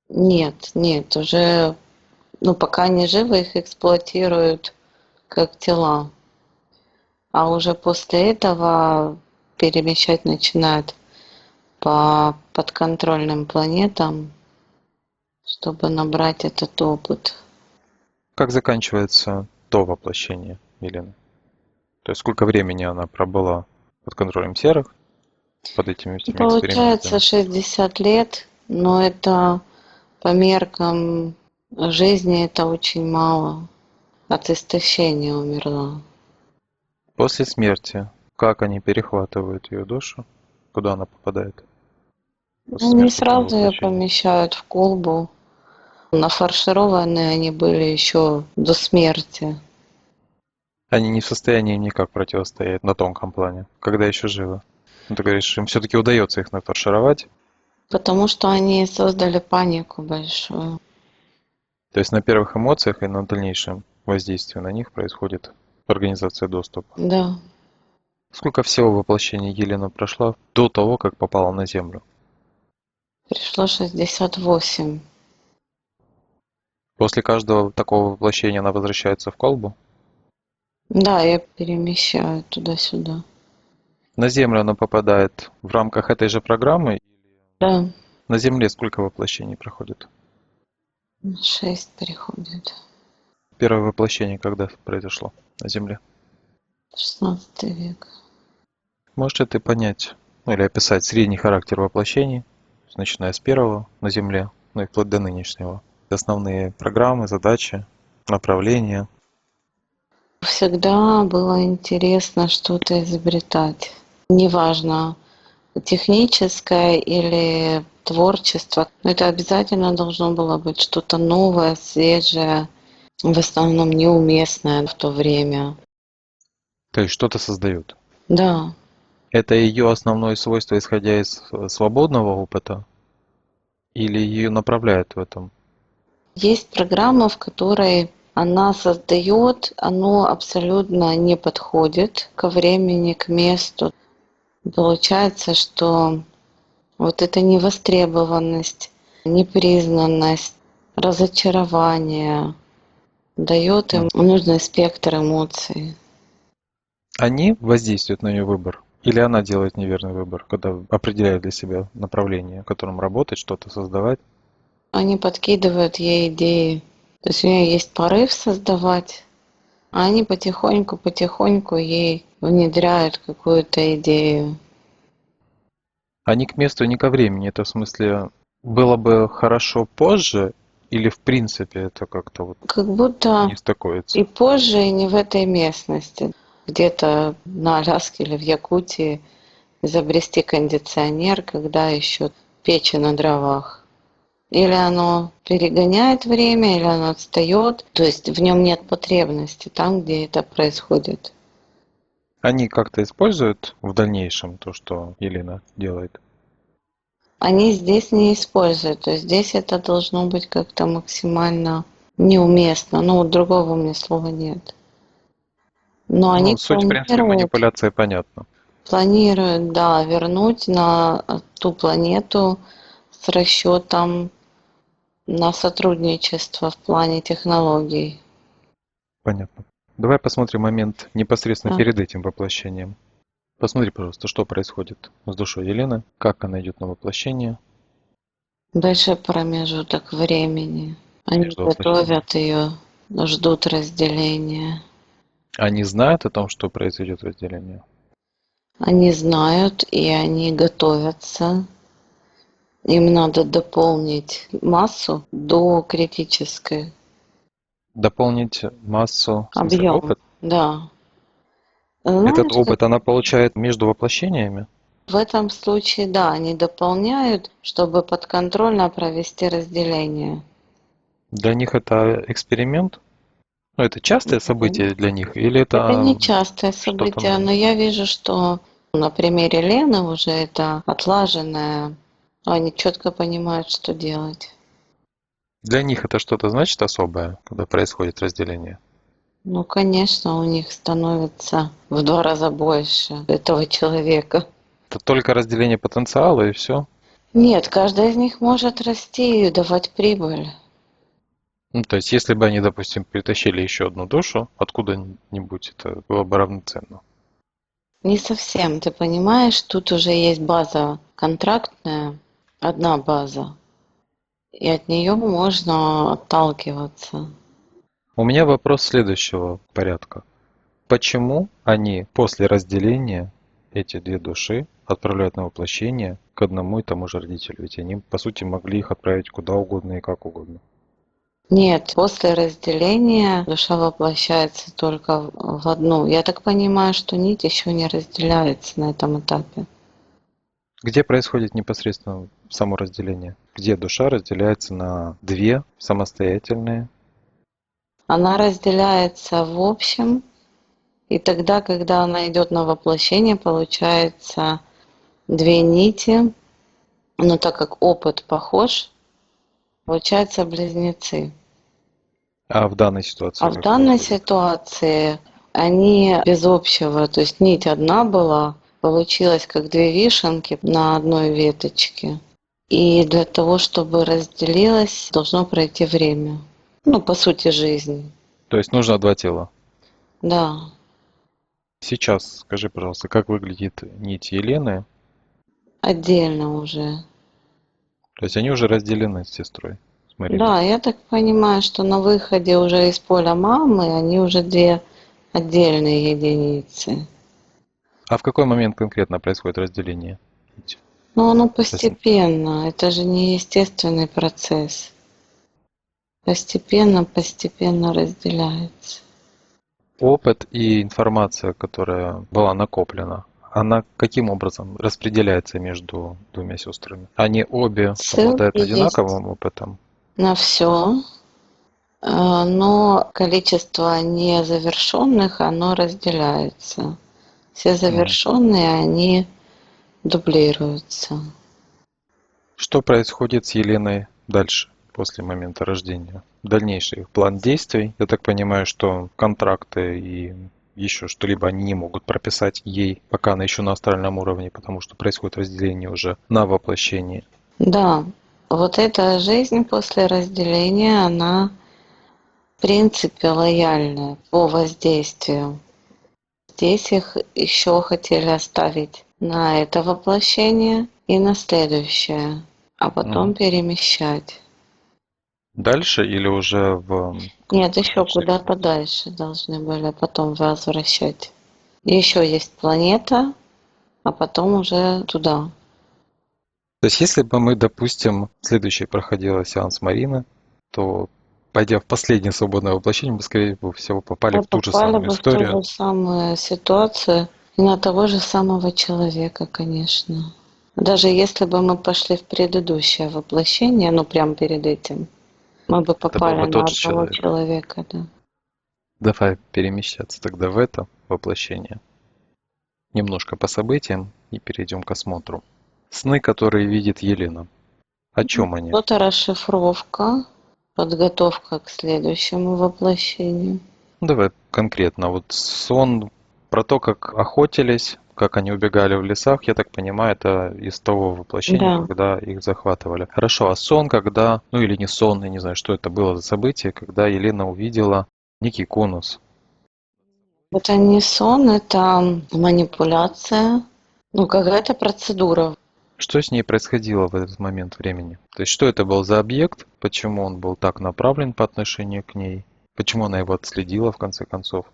Нет, нет, уже, ну, пока они живы, их эксплуатируют как тела. А уже после этого перемещать начинают по подконтрольным планетам, чтобы набрать этот опыт. Как заканчивается то воплощение, Елена? То есть сколько времени она пробыла под контролем серых, под этими Получается экспериментами? 60 лет, но это по меркам жизни это очень мало. От истощения умерла. После смерти, как они перехватывают ее душу? Куда она попадает после Они смерти этого сразу ее воплощения? помещают в колбу. Нафаршированные они были еще до смерти. Они не в состоянии никак противостоять на тонком плане, когда еще живы. Ну, ты говоришь, им все-таки удается их нафаршировать. Потому что они создали панику большую. То есть на первых эмоциях и на дальнейшем воздействии на них происходит организация доступа. Да, Сколько всего воплощений Елена прошла до того, как попала на Землю? пришло 68. После каждого такого воплощения она возвращается в колбу? Да, ее перемещают туда-сюда. На Землю она попадает в рамках этой же программы? Да, На Земле сколько воплощений проходит? 6 приходит. Первое воплощение когда произошло на Земле? 16 век. Можешь ли ты понять, ну или описать средний характер воплощений, начиная с первого на Земле, ну и вплоть до нынешнего? Основные программы, задачи, направления. Всегда было интересно что-то изобретать. Неважно, техническое или творчество. Но это обязательно должно было быть что-то новое, свежее, в основном неуместное в то время. То есть что-то создают. Да, Это ее основное свойство, исходя из свободного опыта, или ее направляют в этом? есть программа, в которой она создает, оно абсолютно не подходит ко времени, к месту. Получается, что вот эта невостребованность, непризнанность, разочарование дает им М. нужный спектр эмоций. Они воздействуют на ее выбор? Или она делает неверный выбор, когда определяет для себя направление, в котором работать, что-то создавать? Они подкидывают ей идеи. То есть у нее есть порыв создавать, а они потихоньку ей внедряют какую-то идею. А ни к месту, ни ко времени. Это в смысле было бы хорошо позже, или в принципе это как-то вот Как будто не стыкуется? и позже, и не в этой местности. Где-то на Аляске или в Якутии изобрести кондиционер, когда еще печи на дровах. Или оно перегоняет время, или оно отстает. То есть в нем нет потребности там, где это происходит. Они как-то используют в дальнейшем то, что Елена делает? Они здесь не используют. То есть здесь это должно быть как-то максимально неуместно. Ну, другого у меня слова нет. Но они Ну, суть, в принципе, манипуляции понятна. планируют, да, вернуть на ту планету с расчетом на сотрудничество в плане технологий. Понятно. Давай посмотрим момент непосредственно Да. перед этим воплощением. Посмотри, пожалуйста, что происходит с душой Елены, как она идет на воплощение Большой промежуток времени. Они между воплощениями. готовят ее, ждут разделения. Они знают о том, что произойдет разделение? Они знают и они готовятся. Им надо дополнить массу до критической. Дополнить массу, в смысле Объем, опыт? да. Этот Знаешь, опыт она получает между воплощениями? в этом случае, да, они дополняют, чтобы подконтрольно провести разделение. Для них это эксперимент? Ну, это частое событие для них? Или Это это не частое что-то событие, новое? но я вижу, что на примере Лены уже это отлаженное. Они четко понимают, что делать. Для них это что-то значит особое, когда происходит разделение? Ну, конечно, у них становится в 2 раза больше этого человека. Это только разделение потенциала и все? Нет, каждая из них может расти и давать прибыль. Ну, то есть, если бы они, допустим, притащили еще одну душу откуда-нибудь, это было бы равноценно. Не совсем, ты понимаешь, тут уже есть база контрактная, одна база, и от нее можно отталкиваться. У меня вопрос следующего порядка. Почему они после разделения эти две души отправляют на воплощение к одному и тому же родителю? Ведь они, по сути, могли их отправить куда угодно и как угодно. Нет, после разделения душа воплощается только в одну. Я так понимаю, что нить еще не разделяется на этом этапе. Где происходит непосредственно само разделение? Где душа разделяется на две самостоятельные? Она разделяется в общем, и тогда, когда она идет на воплощение, получается две нити, но так как опыт похож, получаются близнецы. А в данной А ситуации в как данной происходит? ситуации они без общего, то есть нить одна была, получилась как две вишенки на одной веточке. И для того, чтобы разделилась, должно пройти время. Ну, по сути, жизнь. То есть нужно два тела. Да, Сейчас скажи, пожалуйста, как выглядит нить Елены? отдельно уже. То есть они уже разделены с сестрой, с Мариной. Да, я так понимаю, что на выходе уже из поля мамы они уже две отдельные единицы. А в какой момент конкретно происходит разделение? Но оно То есть постепенно, это же не естественный процесс. Постепенно разделяется. опыт и информация, которая была накоплена, она каким образом распределяется между двумя сестрами? Они обе Ссылки обладают есть одинаковым опытом? на все, но количество незавершенных, оно разделяется. Все Мгм. завершенные, они дублируются. Что происходит с Еленой дальше, после момента рождения? Дальнейший план действий. Я так понимаю, что контракты и еще что-либо они не могут прописать ей, пока она еще на астральном уровне, потому что происходит разделение уже на воплощении. Да, вот эта жизнь после разделения, она в принципе лояльная по воздействию. Здесь их еще хотели оставить на это воплощение и на следующее, а потом Мгм. перемещать. Дальше или уже в Нет, еще конечной куда-то планете? дальше должны были, а потом возвращать. Еще есть планета, а потом уже туда. То есть, если бы мы, допустим, следующий проходила сеанс Марины, то, пойдя в последнее свободное воплощение, мы, скорее всего, попали Мы в ту же попали самую бы в ту историю. же самую ситуацию и на того же самого человека, конечно. Даже если бы мы пошли в предыдущее воплощение, ну прям перед этим, мы бы Это был попали бы на тот же одного человек. человека, да. Давай перемещаться тогда в это воплощение. Немножко по событиям и перейдем к осмотру. Сны, которые видит Елена. О чем они? Что-то расшифровка, подготовка к следующему воплощению. Ну, давай конкретно. Вот сон про то, как охотились, как они убегали в лесах, я так понимаю, это из того воплощения, Да, когда их захватывали. Хорошо, а сон, когда, ну или не сон, я не знаю, что это было за событие, когда Елена увидела некий конус. это не сон, это манипуляция, ну какая-то процедура. Что с ней происходило в этот момент времени? То есть, что это был за объект, почему он был так направлен по отношению к ней, почему она его отследила в конце концов?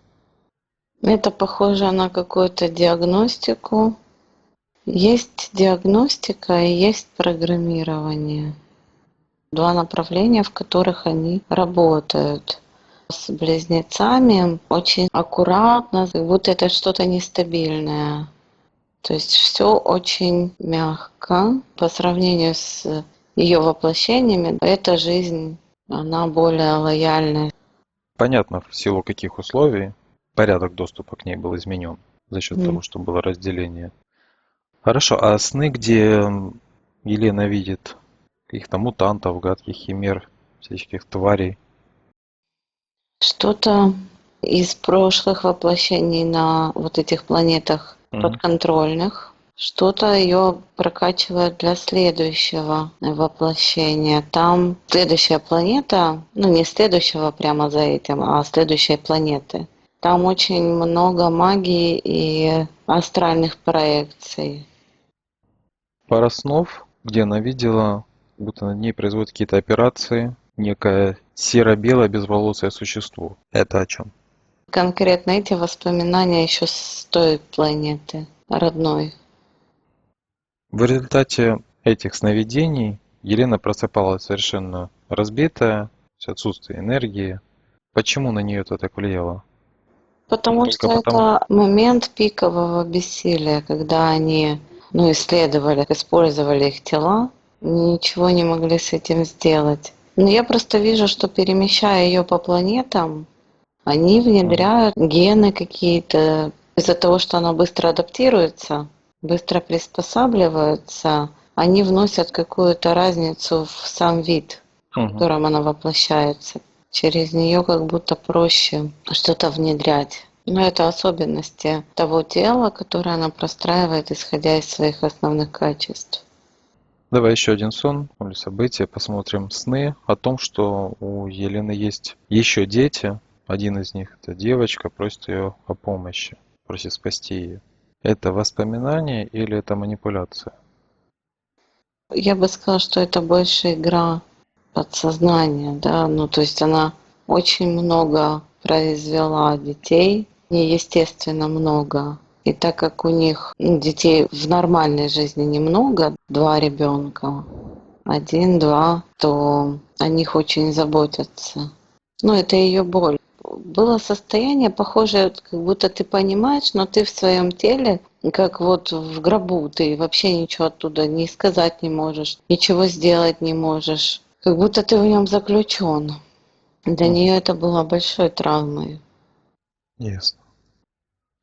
Это похоже на какую-то диагностику. Есть диагностика и есть программирование. Два направления, в которых они работают. С близнецами очень аккуратно, как будто это что-то нестабильное. То есть все очень мягко по сравнению с ее воплощениями. Эта жизнь, она более лояльная. Понятно, в силу каких условий порядок доступа к ней был изменен за счет М. того, что было разделение. Хорошо, а сны, где Елена видит каких-то мутантов, гадких химер, всяких тварей? Что-то из прошлых воплощений на вот этих планетах Мгм. подконтрольных, что-то ее прокачивает для следующего воплощения. Там следующая планета, ну не следующего прямо за этим, а следующей планеты. Там очень много магии и астральных проекций. Пара снов, где она видела, будто над ней производят какие-то операции, некое серо-белое безволосое существо. Это о чем? Конкретно эти воспоминания еще с той планеты, родной. В результате этих сновидений Елена просыпалась совершенно разбитая, с отсутствием энергии. Почему на нее это так влияло? Потому Только что потому. это момент пикового бессилия, когда они, ну, исследовали, использовали их тела, ничего не могли с этим сделать. Но я просто вижу, что перемещая ее по планетам, они Мгм. внедряют гены какие-то. Из-за того, что она быстро адаптируется, быстро приспосабливается, они вносят какую-то разницу в сам вид, в Мгм. котором она воплощается. Через нее как будто проще что-то внедрять. Но это особенности того тела, которое она простраивает, исходя из своих основных качеств. Давай еще один сон или событие. Посмотрим сны о том, что у Елены есть еще дети. Один из них это девочка, просит ее о помощи, просит спасти ее. Это воспоминание или это манипуляция? Я бы сказала, что это больше игра подсознания, да, ну то есть она очень много произвела детей, неестественно много. И так как у них детей в нормальной жизни немного, два ребенка, один, два, то о них очень заботятся. Ну, это ее боль. Было состояние похожее, вот как будто ты понимаешь, но ты в своем теле, как вот в гробу, ты вообще ничего оттуда не сказать не можешь, ничего сделать не можешь. Как будто ты в нем заключен. Для Мгм. нее это было большой травмой. Ясно.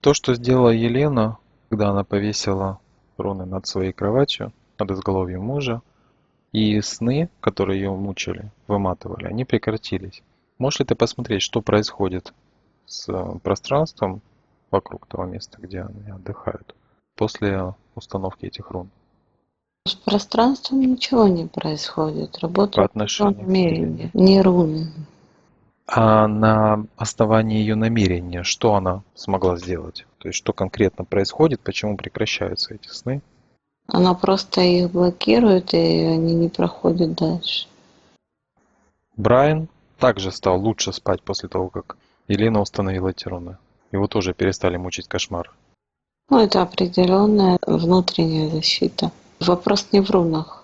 То, что сделала Елена, когда она повесила руны над своей кроватью, над изголовьем мужа, и сны, которые ее мучили, выматывали, они прекратились. Можешь ли ты посмотреть, что происходит с пространством вокруг того места, где они отдыхают, после установки этих рун С пространством ничего не происходит. по Работает ее отношению к Елене? намерение, не руны. А на основании ее намерения, что она смогла сделать? То есть, что конкретно происходит, почему прекращаются эти сны? Она просто их блокирует, и они не проходят дальше. Брайан также стал лучше спать после того, как Елена установила эти руны. Его тоже перестали мучить кошмары. Ну, это определенная внутренняя защита. Вопрос не в рунах.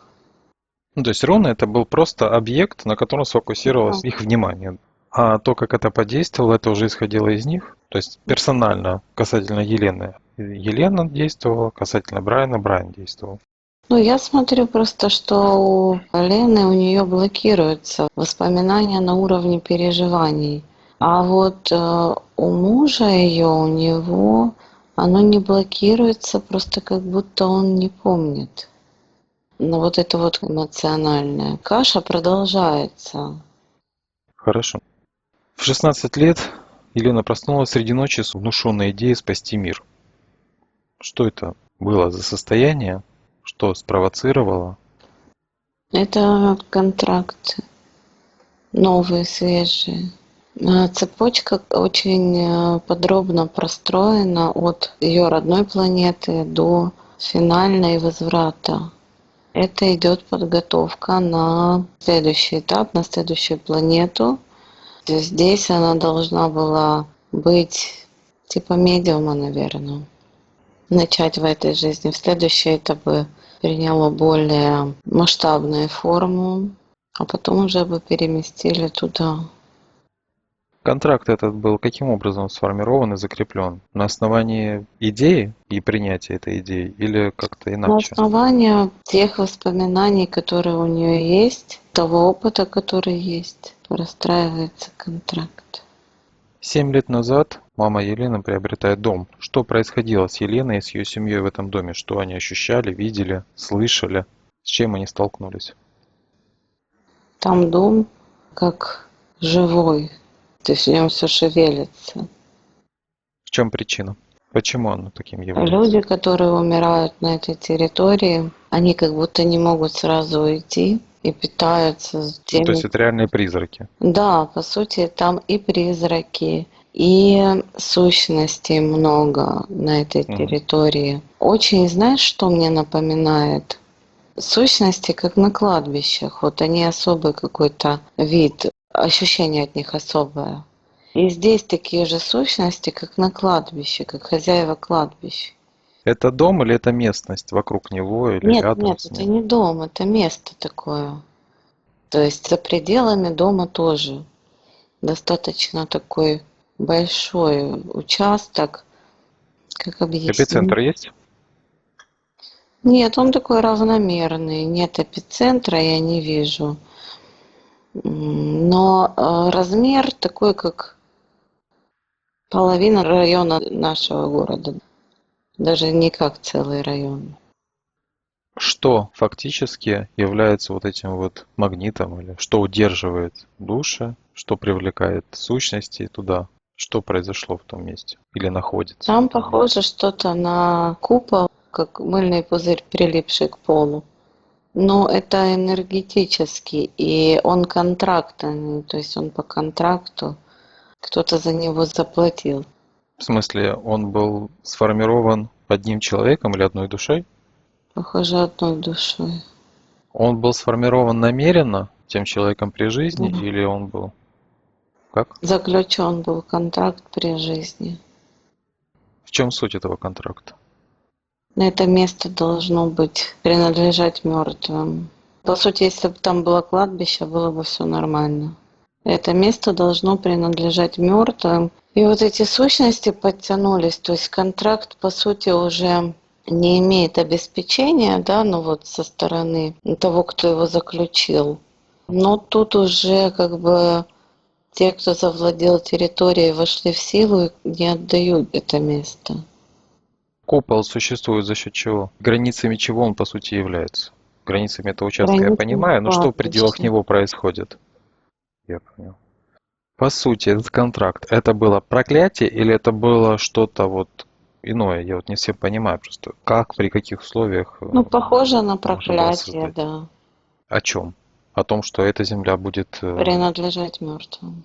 Ну, то есть руны это был просто объект, на котором сфокусировалось Да. их внимание. А то, как это подействовало, это уже исходило из них. То есть персонально касательно Елены. Елена действовала, касательно Брайана Брайан действовал. Ну, я смотрю просто, что у Лены у нее блокируются воспоминания на уровне переживаний. А вот у мужа ее, у него оно не блокируется, просто как будто он не помнит. Но вот эта вот эмоциональная каша продолжается. Хорошо. В 16 лет Елена проснулась среди ночи с внушенной идеей спасти мир. Что это было за состояние? Что спровоцировало? Это контракт новые, свежие. Цепочка очень подробно простроена от ее родной планеты до финальной возврата. Это идет подготовка на следующий этап, на следующую планету. Здесь она должна была быть типа медиума, наверное. Начать в этой жизни. В следующей это бы приняло более масштабную форму, а потом уже бы переместили туда. Контракт этот был каким образом сформирован и закреплен? На основании идеи и принятия этой идеи или как-то На иначе? основании тех воспоминаний, которые у нее есть, того опыта, который есть, простраивается контракт. 7 лет назад мама Елены приобретает дом. Что происходило с Еленой и с ее семьей в этом доме? Что они ощущали, видели, слышали? С чем они столкнулись? Там дом как живой, то есть в нем все шевелится. В чем причина? Почему оно таким является? Люди, которые умирают на этой территории, они как будто не могут сразу уйти и питаются Ну, то есть теми. это реальные призраки. Да, по сути, там и призраки, и сущностей много на этой Мгм. территории. Очень, знаешь, что мне напоминает? Сущности, как на кладбищах. Вот они особый какой-то вид, ощущение от них особое. И здесь такие же сущности, как на кладбище, как хозяева кладбищ. Это дом или это местность вокруг него или Нет, рядом нет, с это ним? не дом, это место такое. То есть за пределами дома тоже достаточно такой большой участок, как объяснить? Эпицентр есть? Нет, он такой равномерный, нет эпицентра, я не вижу. Но размер такой, как половина района нашего города, даже не как целый район. Что фактически является вот этим вот магнитом или что удерживает души, что привлекает сущности туда? Что произошло в том месте или находится в Там том месте? похоже что-то на купол, как мыльный пузырь, прилипший к полу. Но это энергетический, и он контрактный, то есть он по контракту, кто-то за него заплатил. В смысле, он был сформирован одним человеком или одной душой? Похоже, одной душой. Он был сформирован намеренно тем человеком при жизни Да. или он был как? Заключен был контракт при жизни. В чем суть этого контракта? На это место должно быть принадлежать мертвым. По сути, если бы там было кладбище, было бы все нормально. Это место должно принадлежать мертвым. И вот эти сущности подтянулись, то есть контракт, по сути, уже не имеет обеспечения, да, ну вот со стороны того, кто его заключил. Но тут уже как бы те, кто завладел территорией, вошли в силу и не отдают это место. Купол существует за счет чего? Границами чего он по сути является? Границами этого участка я Границами понимаю, но что в пределах кладбища. него происходит? Я понял. По сути, этот контракт, это было проклятие или это было что-то вот иное? Я вот не всем понимаю просто, как, при каких условиях Ну, похоже на можно было проклятие, создать. да. О чем? О том, что эта земля будет... Принадлежать мертвым.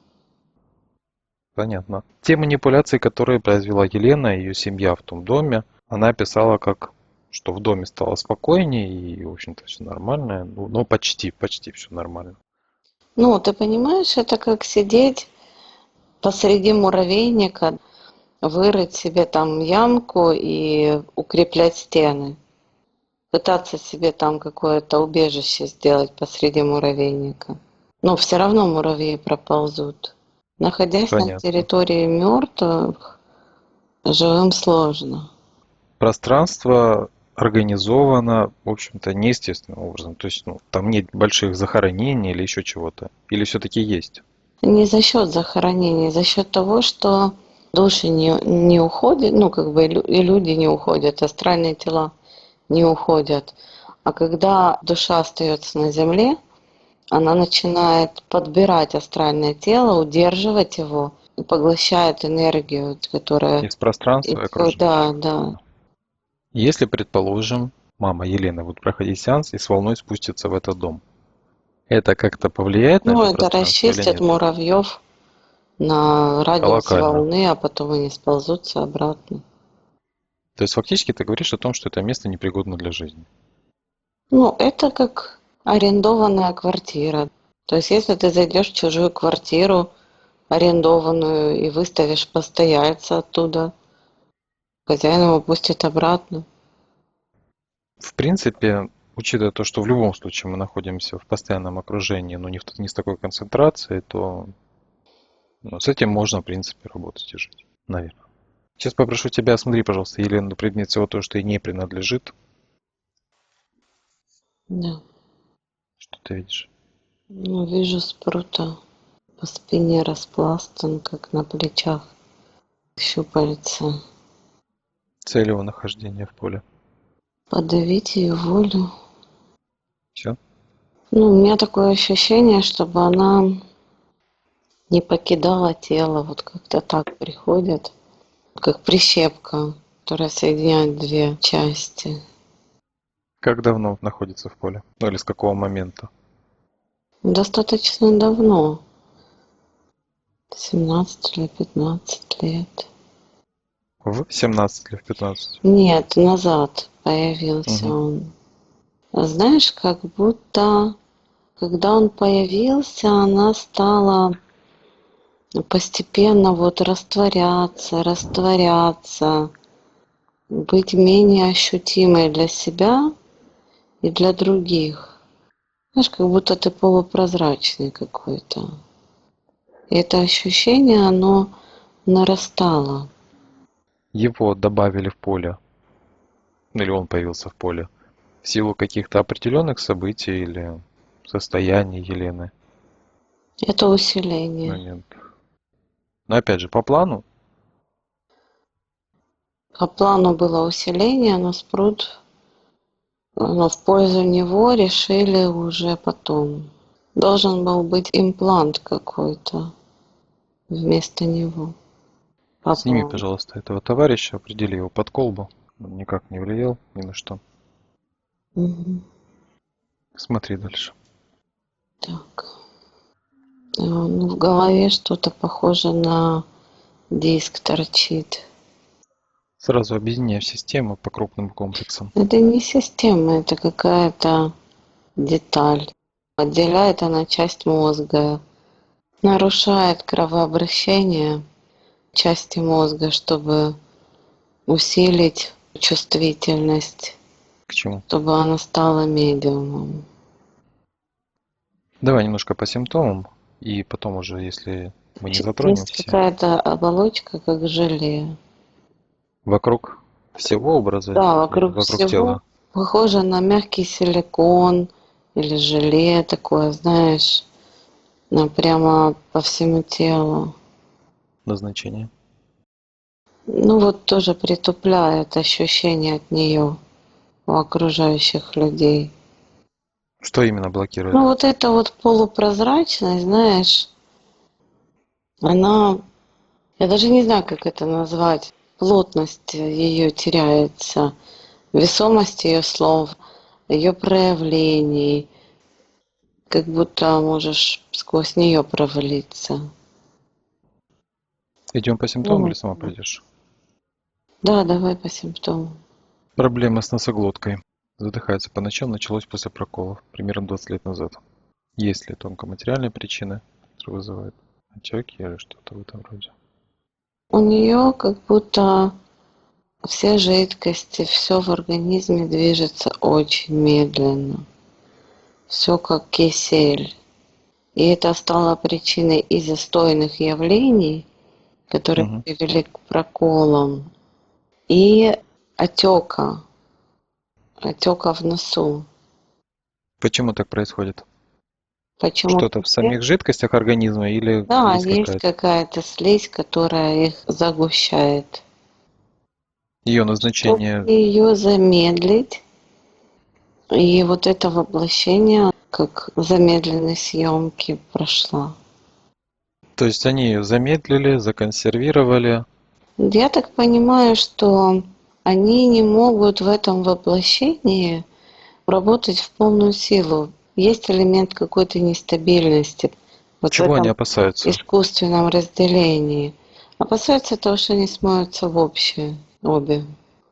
Понятно. Те манипуляции, которые произвела Елена и ее семья в том доме, она описала как, что в доме стало спокойнее и, в общем-то, все нормально. Ну, почти все нормально. Ну, ты понимаешь, это как сидеть посреди муравейника, вырыть себе там ямку и укреплять стены. Пытаться себе там какое-то убежище сделать посреди муравейника. Но все равно муравьи проползут. Находясь на Понятно. территории мертвых, живым сложно. Пространство организовано, в общем-то, неестественным образом. То есть, ну, там нет больших захоронений или еще чего-то. Или все-таки есть? Не за счет захоронений, за счет того, что души не уходят, ну, как бы и люди не уходят, астральные тела не уходят. А когда душа остается на земле, она начинает подбирать астральное тело, удерживать его и поглощает энергию, которая Из пространства идет, да, окружающего. да. Если, предположим, мама Елена будет проходить сеанс и с волной спустится в этот дом, это как-то повлияет на Ну, это это пространство или расчистят нет? муравьев на А радиусе локально? волны, а потом они сползутся обратно. То есть фактически ты говоришь о том, что это место непригодно для жизни. Ну, это как арендованная квартира. То есть, если ты зайдешь в чужую квартиру, арендованную, и выставишь постояльца оттуда, хозяин его пустит обратно. В принципе, учитывая то, что в любом случае мы находимся в постоянном окружении, но не с такой концентрацией, то ну, с этим можно, в принципе, работать и жить. Наверное. Сейчас попрошу тебя, осмотри, пожалуйста, Елену, на предмет всего того, что ей не принадлежит. Да. Что ты видишь? Ну, вижу спрута. По спине распластан, как на плечах. Щупальца. Цель его нахождения в поле. Подавить ее волю. Все? Ну, у меня такое ощущение, чтобы она не покидала тело. Вот как-то так приходит. Как прищепка, которая соединяет две части. Как давно находится в поле? Ну или с какого момента? Достаточно давно. 17 или 15 лет. В 17 или в 15? Нет, назад появился Угу. он. Знаешь, как будто, когда он появился, она стала постепенно вот растворяться, быть менее ощутимой для себя и для других. Знаешь, как будто ты полупрозрачный какой-то. И это ощущение, оно нарастало. Его добавили в поле, ну, или он появился в поле, в силу каких-то определенных событий или состояний Елены. Это усиление. Момент. Но опять же, по плану, По плану было усиление, но спрут, но в пользу него решили уже потом. Должен был быть имплант какой-то вместо него. По сними, плану. пожалуйста, этого товарища, определи его под колбу. Он никак не влиял ни на что. Мгм. Смотри дальше. Так. Ну, в голове что-то похоже на диск торчит. Сразу объединяю систему по крупным комплексам. Это не система, это какая-то деталь. Отделяет она часть мозга, нарушает кровообращение части мозга, чтобы усилить чувствительность, К чему? чтобы она стала медиумом. Давай немножко по симптомам, и потом уже, если мы не затронем Есть все, какая-то оболочка, как желе. вокруг всего образа Да, или вокруг вокруг всего тела. похоже на мягкий силикон или желе такое, знаешь, прямо по всему телу. Назначение. Ну вот тоже притупляет ощущение от нее у окружающих людей. Что именно блокирует? Ну вот эта вот полупрозрачность, знаешь, она, я даже не знаю, как это назвать, плотность ее теряется, весомость ее слов, ее проявлений, как будто можешь сквозь нее провалиться. Идем по симптомам или Ну, сама придешь? да, давай по симптомам. Проблема с носоглоткой. Задыхается по ночам началось после проколов, примерно 20 лет назад. Есть ли тонкоматериальные причины, которые вызывают отеки или что-то в этом роде? У нее как будто все жидкости, все в организме движется очень медленно. Все как кисель. И это стало причиной и застойных явлений, которые Мгм. привели к проколам, и отека, отека в носу. Почему так происходит? Почему Что-то в самих жидкостях организма или Да, слизь есть какая-то? какая-то слизь, которая их загущает. Ее Чтобы назначение, ее замедлить, и вот это воплощение как в замедленной съемке прошла. то есть они ее замедлили, законсервировали. Я так понимаю, что они не могут в этом воплощении работать в полную силу. Есть элемент какой-то нестабильности вот в Чего они этом опасаются? искусственном разделении. Опасаются того, что они смоются в общее обе.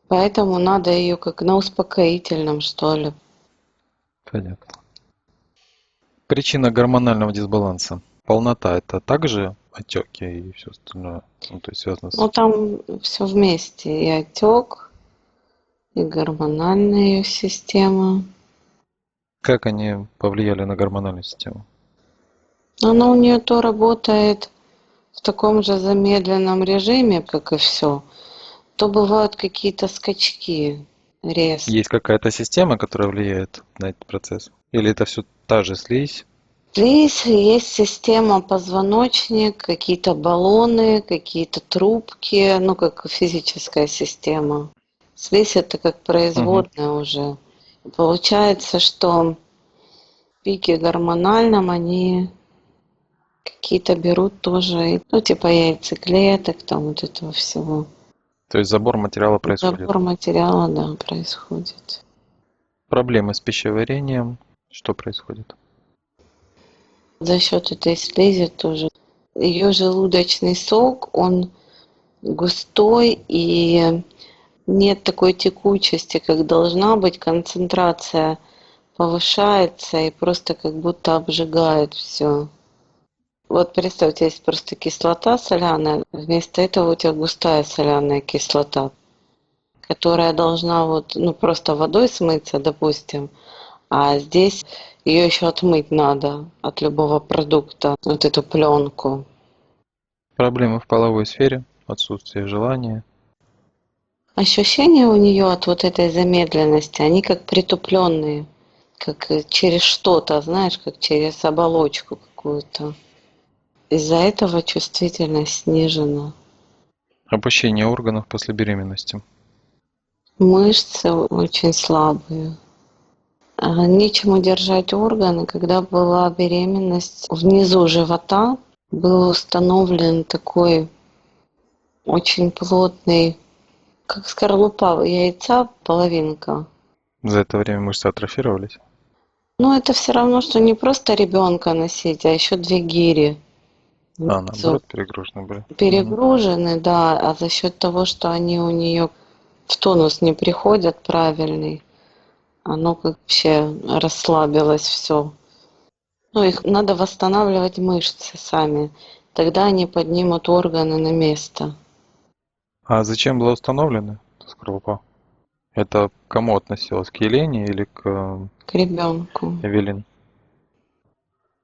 Поэтому надо ее как на успокоительном, что ли. Понятно. Причина гормонального дисбаланса. Полнота — это также отеки и все остальное? Ну, то есть связано Ну с... там все вместе. И отек, и гормональная ее система. Как они повлияли на гормональную систему? Она у нее то работает в таком же замедленном режиме, как и все, то бывают какие-то скачки резкие. Есть какая-то система, которая влияет на этот процесс? Или это все та же слизь? Здесь есть система позвоночник, какие-то баллоны, какие-то трубки, ну, как физическая система. Слизь это как Мгм. производная уже. Получается, что пики гормональном, они какие-то берут тоже, ну, типа яйцеклеток, там вот этого всего. То есть забор материала Забор происходит. материала, да, происходит. Проблемы с пищеварением. Что происходит? За счет этой слизи тоже. Ее желудочный сок, он густой и нет такой текучести, как должна быть. Концентрация повышается и просто как будто обжигает все. Вот представь, у тебя есть просто кислота соляная, вместо этого у тебя густая соляная кислота, которая должна вот, ну, просто водой смыться, допустим, а здесь ее еще отмыть надо от любого продукта, вот эту пленку. Проблемы в половой сфере. Отсутствие желания. Ощущения у нее от вот этой замедленности, они как притупленные, как через что-то, знаешь, как через оболочку какую-то. Из-за этого чувствительность снижена. Опущение органов после беременности. Мышцы очень слабые. Нечему держать органы. Когда была беременность, внизу живота был установлен такой очень плотный, как скорлупа яйца, половинка. За это время мышцы атрофировались. Но это все равно, что не просто ребенка носить, а еще две гири А, внизу. наоборот, перегружены были. Мгм. Перегружены, да, а за счет того, что они у нее в тонус не приходят правильный, оно как вообще расслабилось все. Ну, их надо восстанавливать мышцы сами. Тогда они поднимут органы на место. А зачем была установлена эта скорлупа? Это к кому относилось? К Елене или к К ребенку. Эвелин?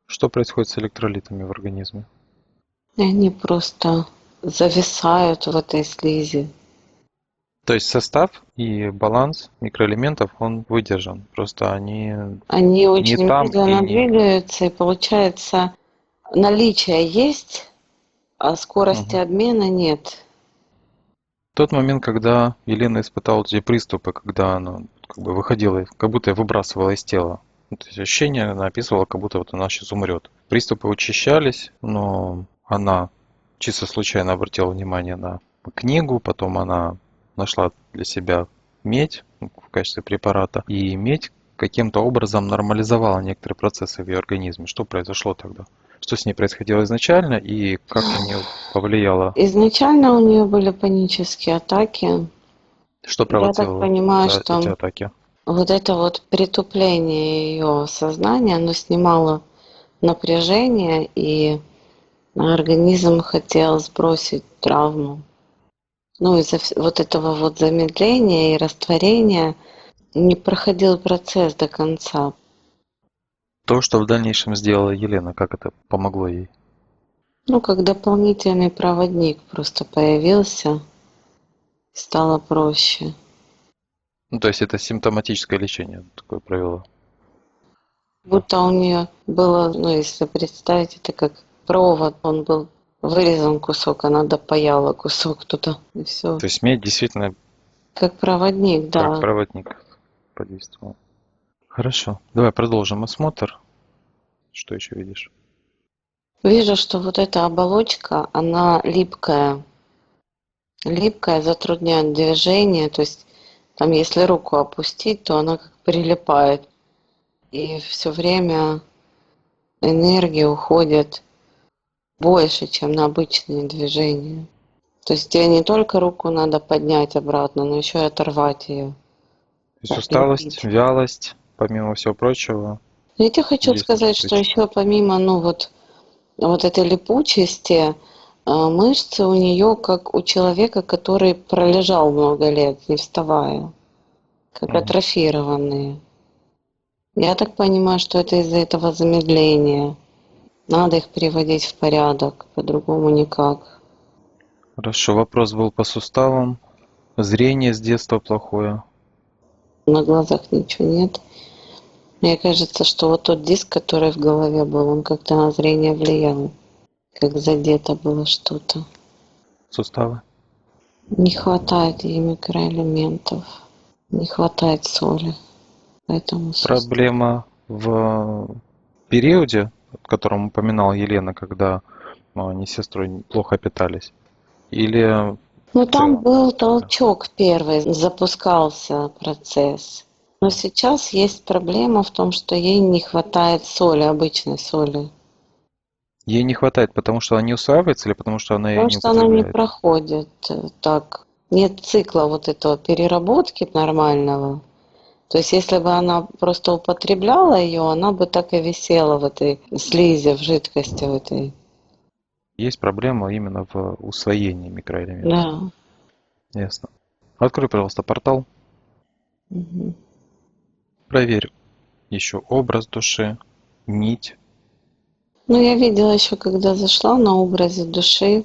Что происходит с электролитами в организме? И они просто зависают в этой слизи. То есть состав и баланс микроэлементов, он выдержан. Просто они Они не очень там и медленно не... двигаются, и получается, наличие есть, а скорости Мгм. обмена нет. Тот момент, когда Елена испытала эти приступы, когда она как бы выходила, как будто выбрасывала из тела. Ну, то есть ощущение она описывала, как будто вот она сейчас умрет. Приступы учащались, но она чисто случайно обратила внимание на книгу, потом она нашла для себя медь в качестве препарата, и медь каким-то образом нормализовала некоторые процессы в ее организме. Что произошло тогда? Что с ней происходило изначально и как на нее повлияло, Изначально у нее были панические атаки. что Я так провоцировало понимаю, да, эти что атаки? вот это вот притупление ее сознания, оно снимало напряжение, и организм хотел сбросить травму. Ну, из-за вот этого вот замедления и растворения не проходил процесс до конца. То, что в дальнейшем сделала Елена, как это помогло ей? Ну, как дополнительный проводник просто появился, стало проще. Ну, то есть это симптоматическое лечение такое провело. Будто у нее было, ну, если представить, это как провод, он был вырезан кусок, она допаяла кусок туда, и все. То есть медь действительно Как проводник, как да. проводник подействовал. Хорошо, давай продолжим осмотр. Что еще видишь? Вижу, что вот эта оболочка, она липкая. Липкая, затрудняет движение, то есть там если руку опустить, то она как прилипает. И все время энергия уходит больше, чем на обычные движения. То есть тебе не только руку надо поднять обратно, но еще и оторвать ее, То есть усталость, закрепить. вялость, помимо всего прочего, Я тебе хочу есть тоже сказать, что причина. еще помимо, ну вот этой липучести, мышцы у нее как у человека, который пролежал много лет, не вставая, как Мгм. атрофированные. Я так понимаю, что это из-за этого замедления. Надо их приводить в порядок, по-другому никак. Хорошо, вопрос был по суставам. Зрение с детства плохое. На глазах ничего нет. Мне кажется, что вот тот диск, который в голове был, он как-то на зрение влиял, как задето было что-то. Суставы. Не хватает ей микроэлементов, не хватает соли, поэтому Проблема в периоде, о котором упоминала Елена, когда они с сестрой плохо питались. Или ну, в там целом? был Да. толчок первый, запускался процесс. Но сейчас есть проблема в том, что ей не хватает соли, обычной соли. Ей не хватает, потому что она не усваивается или потому что она ее Потому не что она не употребляет? проходит так. Нет цикла вот этого переработки нормального. То есть, если бы она просто употребляла ее, она бы так и висела в этой слизи, в жидкости в этой. Есть проблема именно в усвоении микроэлементов. Да. Ясно. Открой, пожалуйста, портал. Мгм. Проверь еще образ души, нить. Ну, я видела еще, когда зашла на образе души,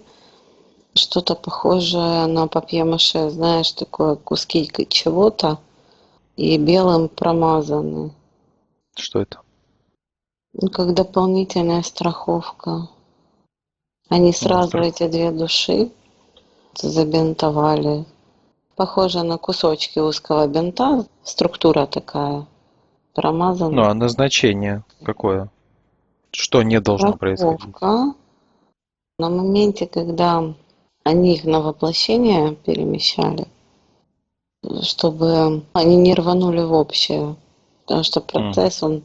что-то похожее на папье-маше, знаешь, такое куски чего-то и белым промазаны. Что это? Ну, как дополнительная страховка. Они Ну, сразу, эти две души, забинтовали. Похоже на кусочки узкого бинта, структура такая, Ну, промазана. а назначение какое? Что не должно происходить? Страховка. На моменте, когда они их на воплощение перемещали, чтобы они не рванули в общее. Потому что Мгм. процесс, он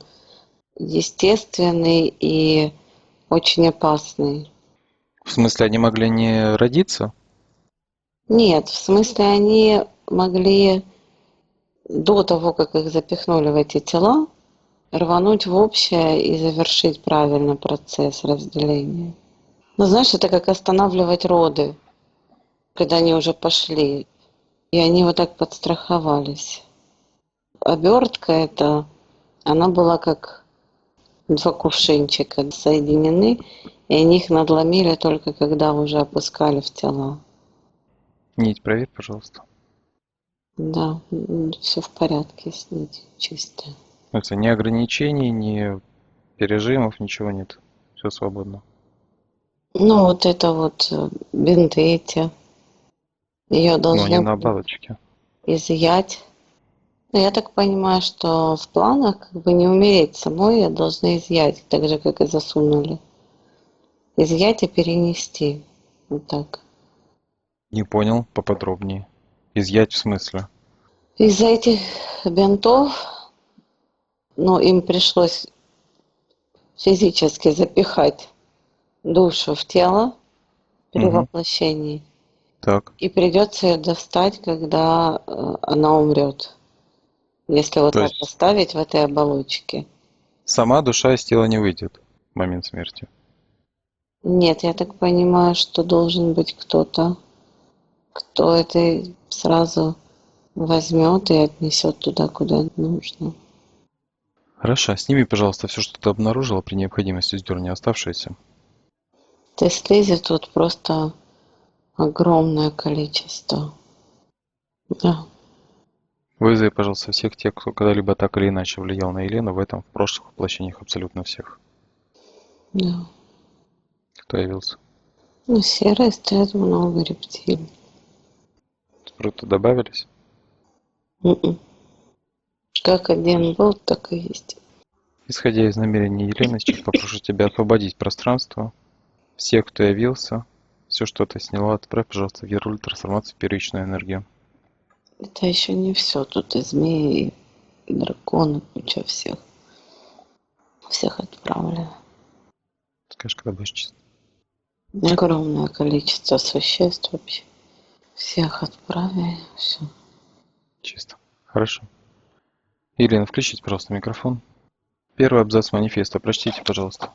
естественный и очень опасный. В смысле, они могли не родиться? Нет, в смысле, они могли до того, как их запихнули в эти тела, рвануть в общее и завершить правильно процесс разделения. Ну, знаешь, это как останавливать роды, когда они уже пошли. И они вот так подстраховались. Обертка эта, она была как два кувшинчика соединены, и они их надломили только когда уже опускали в тела. Нить проверь, пожалуйста. Да, все в порядке с ней, чисто. В смысле, ни ограничений, ни пережимов, ничего нет. Все свободно. Ну, вот это вот бинты эти, ее Но они должны на были оболочке. изъять. Но я так понимаю, что в планах как бы не умереть самой, ее должны изъять, так же, как и засунули. Изъять и перенести. Вот так. Не понял, поподробнее. Изъять в смысле? Из-за этих бинтов, ну, им пришлось физически запихать душу в тело при Угу. воплощении. Так. И придется ее достать, когда она умрет. Если вот То так есть оставить в этой оболочке. сама душа из тела не выйдет. в момент смерти? Нет, я так понимаю, что должен быть кто-то, кто это сразу возьмет и отнесет туда, куда нужно. Хорошо, сними, пожалуйста, все, что ты обнаружила, при необходимости сдерни оставшееся. То есть слизи тут просто огромное количество. Да, Вызови, пожалуйста, всех тех, кто когда-либо так или иначе влиял на Елену в этом, в прошлых воплощениях абсолютно всех, да. кто явился. Ну, серые стоят много рептилий. Спруты добавились? Мгм. Как один был, так и есть. Исходя из намерений Елены, сейчас попрошу тебя освободить пространство. Всех, кто явился, все, что ты сняла, отправь, пожалуйста, в ярлык трансформации в первичную энергию. Это еще не все. Тут и змеи, и драконы, куча всех. Всех отправляю. Скажешь, когда будешь чист. Огромное количество существ вообще. Всех отправили. Все. Чисто. Хорошо. Елена, включите, пожалуйста, микрофон. Первый абзац манифеста. Прочтите, пожалуйста.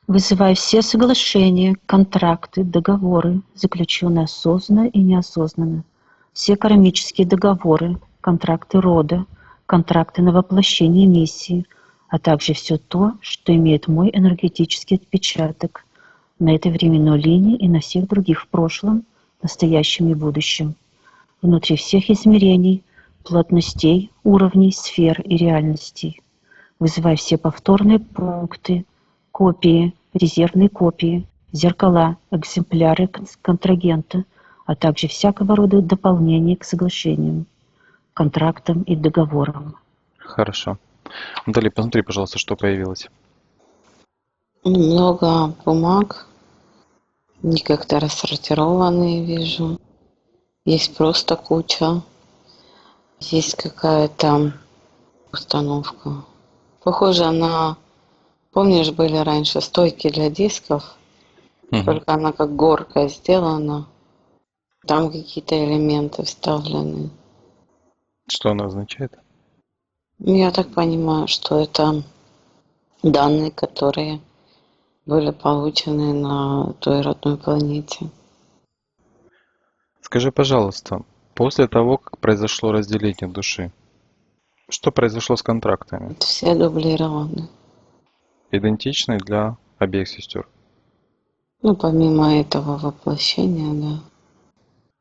Вызываю все соглашения, контракты, договоры, заключенные осознанно и неосознанно, все кармические договоры, контракты рода, контракты на воплощение миссии, а также все то, что имеет мой энергетический отпечаток на этой временной линии и на всех других в прошлом, настоящем и будущем, внутри всех измерений, плотностей, уровней, сфер и реальностей. Вызывай все повторные пункты, копии, резервные копии, зеркала, экземпляры контрагента, а также всякого рода дополнения к соглашениям, контрактам и договорам. Хорошо. Наталья, посмотри, пожалуйста, что появилось. Много бумаг. Не как-то рассортированные вижу. Есть просто куча. Есть какая-то установка. Похоже на... Помнишь, были раньше стойки для дисков? Мгм. Только она как горка сделана. Там какие-то элементы вставлены. Что она означает? Ну, я так понимаю, что это данные, которые были получены на той родной планете. Скажи, пожалуйста, после того, как произошло разделение души, что произошло с контрактами? Все дублированы. Идентичны для обеих сестер. Ну, помимо этого воплощения, да.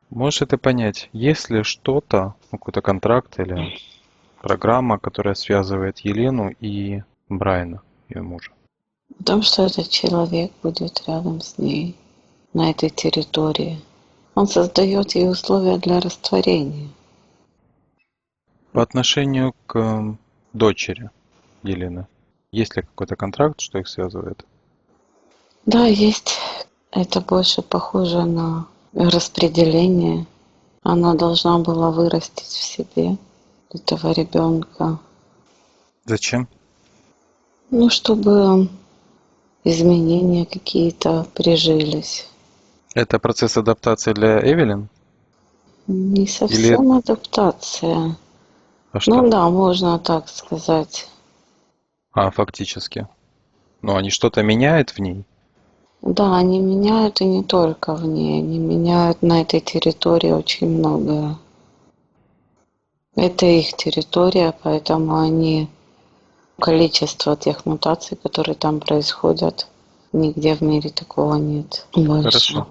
Можешь это понять, есть ли что-то, ну, какой-то контракт или программа, которая связывает Елену и Брайана, ее мужа? Потому что этот человек будет рядом с ней, на этой территории. Он создает ей условия для растворения. По отношению к дочери Елены, есть ли какой-то контракт, что их связывает? Да, есть. Это больше похоже на распределение. Она должна была вырастить в себе этого ребенка. Зачем? Ну, чтобы изменения какие-то прижились. Это процесс адаптации для Эвелин? Не Или... совсем адаптация. А что? Ну да, можно так сказать. А, фактически. Но они что-то меняют в ней? Да, они меняют и не только в ней, они меняют на этой территории очень многое. Это их территория, поэтому они количество тех мутаций, которые там происходят, нигде в мире такого нет больше. Хорошо.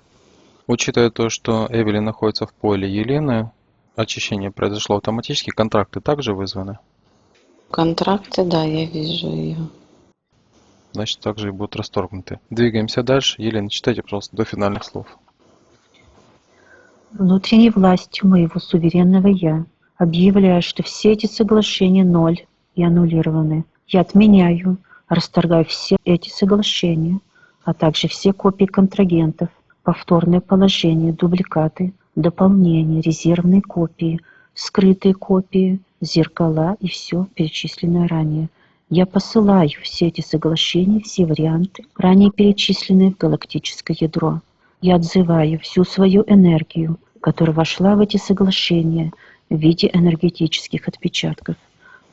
Учитывая то, что Эвелин находится в поле Елены, очищение произошло автоматически, контракты также вызваны, Контракты, да, я вижу ее. значит, также и будут расторгнуты. Двигаемся дальше. Елена, читайте, пожалуйста, до финальных слов. Внутренней властью моего суверенного «Я» объявляю, что все эти соглашения ноль и аннулированы. Я отменяю, расторгаю все эти соглашения, а также все копии контрагентов, повторные положения, дубликаты, дополнения, резервные копии, скрытые копии, зеркала и все перечисленное ранее. Я посылаю все эти соглашения, все варианты, ранее перечисленные в галактическое ядро. Я отзываю всю свою энергию, которая вошла в эти соглашения в виде энергетических отпечатков,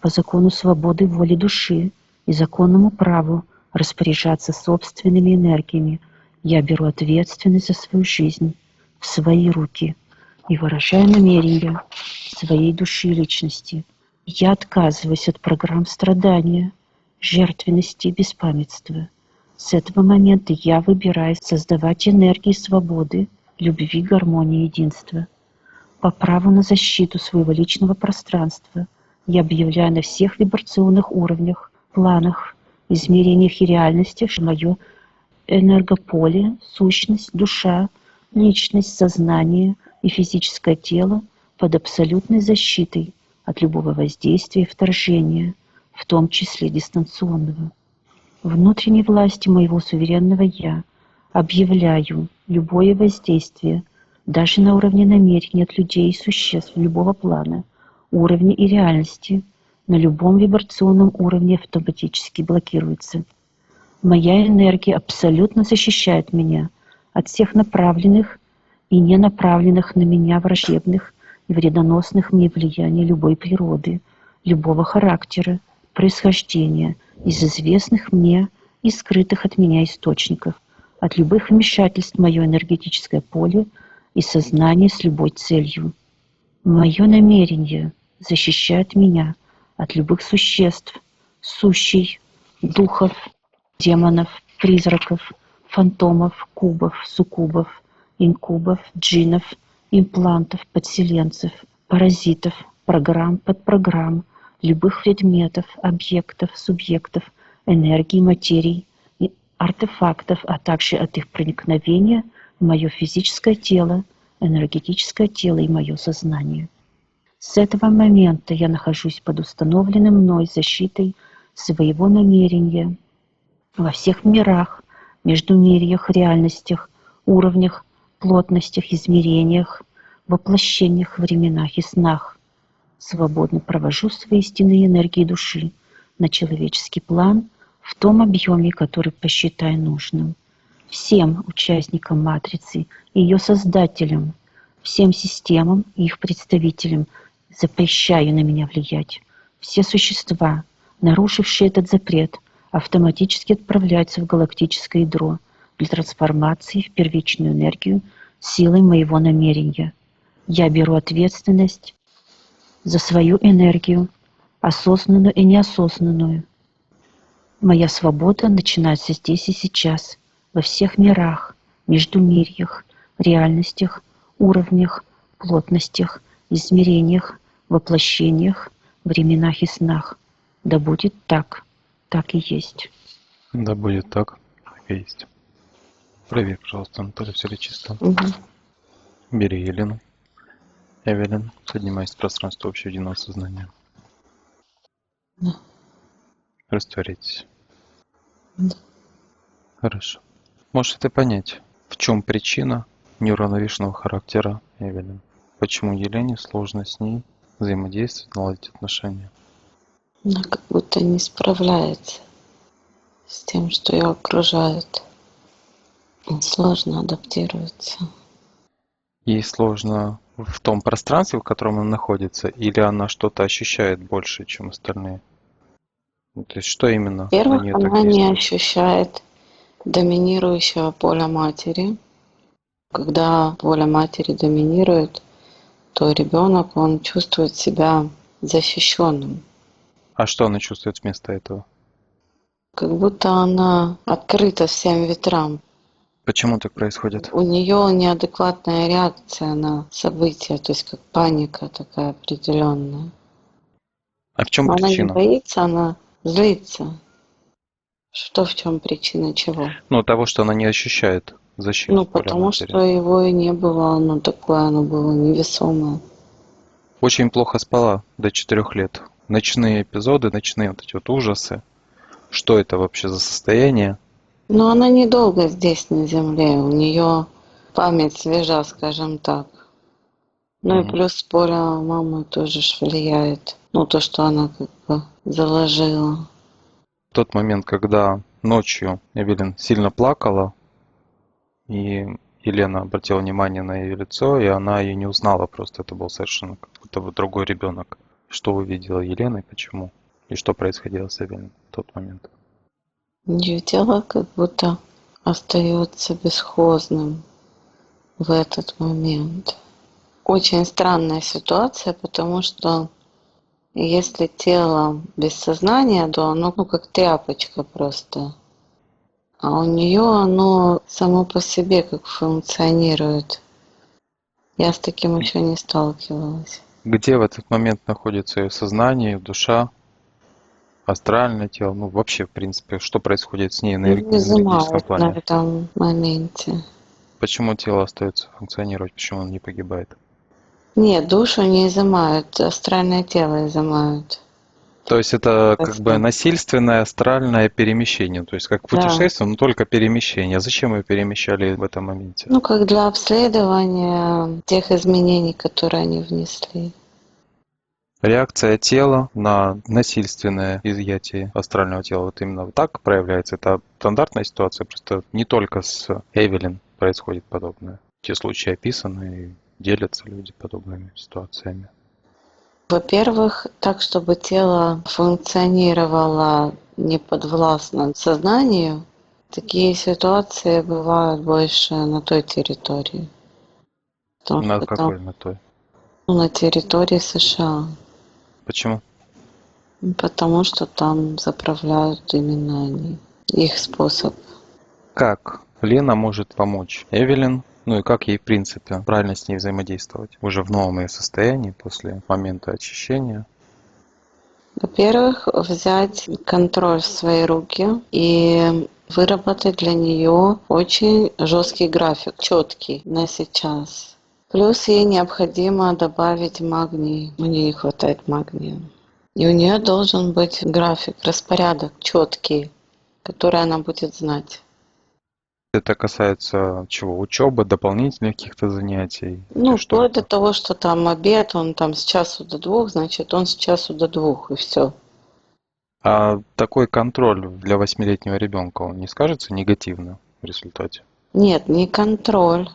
по закону свободы воли души и законному праву, распоряжаться собственными энергиями. Я беру ответственность за свою жизнь в свои руки и выражаю намерения своей души и личности. Я отказываюсь от программ страдания, жертвенности и беспамятства. С этого момента я выбираю создавать энергии свободы, любви, гармонии и единства. По праву на защиту своего личного пространства я объявляю на всех вибрационных уровнях, планах, измерениях и реальностях, что мое энергополе, сущность, душа, личность, сознание и физическое тело под абсолютной защитой от любого воздействия и вторжения, в том числе дистанционного. Внутренней власти моего суверенного «Я» объявляю любое воздействие, даже на уровне намерений от людей и существ любого плана, уровня и реальности, на любом вибрационном уровне автоматически блокируется. Моя энергия абсолютно защищает меня от всех направленных и не направленных на меня враждебных и вредоносных мне влияний любой природы, любого характера, происхождения, из известных мне и скрытых от меня источников, от любых вмешательств в мое энергетическое поле и сознание с любой целью. Мое намерение защищает меня от любых существ, сущей, духов, демонов, призраков, фантомов, кубов, суккубов, инкубов, джиннов, имплантов, подселенцев, паразитов, программ, подпрограмм, любых предметов, объектов, субъектов, энергий, материй и артефактов, а также от их проникновения в мое физическое тело, энергетическое тело и мое сознание. С этого момента я нахожусь под установленной мной защитой своего намерения во всех мирах, междумирьях, реальностях, уровнях, плотностях, измерениях, воплощениях, временах и снах. Свободно провожу свои истинные энергии души на человеческий план в том объеме, который посчитаю нужным. Всем участникам матрицы и ее создателям, всем системам и их представителям запрещаю на меня влиять. Все существа, нарушившие этот запрет, автоматически отправляются в галактическое ядро для трансформации в первичную энергию силой моего намерения. Я беру ответственность за свою энергию, осознанную и неосознанную. Моя свобода начинается здесь и сейчас, во всех мирах, междумирьях, реальностях, уровнях, плотностях, измерениях, воплощениях, временах и снах. Да будет так, так и есть. Да будет так, как и есть. Проверь, пожалуйста, Анатолий, все ли чисто. Мгм. Бери Елену. Эвелин, поднимайся в пространство общего единого сознания. Да. Растворитесь. Да. Хорошо. Можете ты понять, в чем причина неуравновешенного характера Эвелин? Почему Елене сложно с ней взаимодействовать, наладить отношения? Она как будто не справляется с тем, что ее окружает. Сложно адаптируется. Ей сложно в том пространстве, в котором она находится, или она что-то ощущает больше, чем остальные? Ну, то есть что именно на Во-первых, нее так она не действует? ощущает доминирующего поля матери. Когда поле матери доминирует, то ребенок, он чувствует себя защищенным. А что она чувствует вместо этого? Как будто она открыта всем ветрам. Почему так происходит? У нее неадекватная реакция на события, то есть как паника такая определенная. А в чем Но она не причина? боится, она злится. Что в чем причина чего? Ну, того, что она не ощущает защиту Ну, поля потому матери. что его и не было, оно такое, оно было невесомое. Очень плохо спала до 4 лет. Ночные эпизоды, ночные вот эти вот ужасы. Что это вообще за состояние? Но она недолго здесь, на Земле. У нее память свежа, скажем так. Ну и Мгм. плюс поле мамы тоже ж влияет. Ну, то, что она как бы заложила. В тот момент, когда ночью Эвелин сильно плакала, и Елена обратила внимание на ее лицо, и она ее не узнала просто. Это был совершенно как будто бы другой ребенок. Что увидела Елена и почему? И что происходило с Эвелин в тот момент? Её тело как будто остается бесхозным в этот момент. Очень странная ситуация, потому что если тело без сознания, то оно как тряпочка просто. А у нее оно само по себе как функционирует. Я с таким еще не сталкивалась. Где в этот момент находится ее сознание, душа, астральное тело? Ну, вообще, в принципе, что происходит с ней Не в энергетическом изымают на плане? этом моменте. Почему тело остается функционировать? Почему оно не погибает? Нет, душу не изымают, астральное тело изымают. То есть это как бы Просто. насильственное астральное перемещение. То есть как Да. путешествие, но только перемещение. Зачем ее перемещали в этом моменте? Ну, как для обследования тех изменений, которые они внесли. Реакция тела на насильственное изъятие астрального тела вот именно вот так проявляется. Это стандартная ситуация, просто не только с Эвелин происходит подобное. Те случаи описаны и делятся люди подобными ситуациями. Во-первых, так, чтобы тело функционировало не подвластно сознанию, такие ситуации бывают больше на той территории. Потому Над что там, какой метой? ну, на территории США. Почему? Потому что там заправляют именно они. Их способ. Как Лена может помочь Эвелин, ну и как ей, в принципе, правильно с ней взаимодействовать? Уже в новом ее состоянии, после момента очищения. Во-первых, взять контроль в свои руки и выработать для нее очень жесткий график, четкий на сейчас. Плюс ей необходимо добавить магний. У нее не хватает магния. И у нее должен быть график, распорядок четкий, который она будет знать. Это касается чего? Учебы, дополнительных каких-то занятий? Или Ну, что вплоть до это? того, что там обед, он там с часу до двух, значит, он с часу до двух, и все. А такой контроль для восьмилетнего ребенка, он не скажется негативно в результате? Нет, не контроль.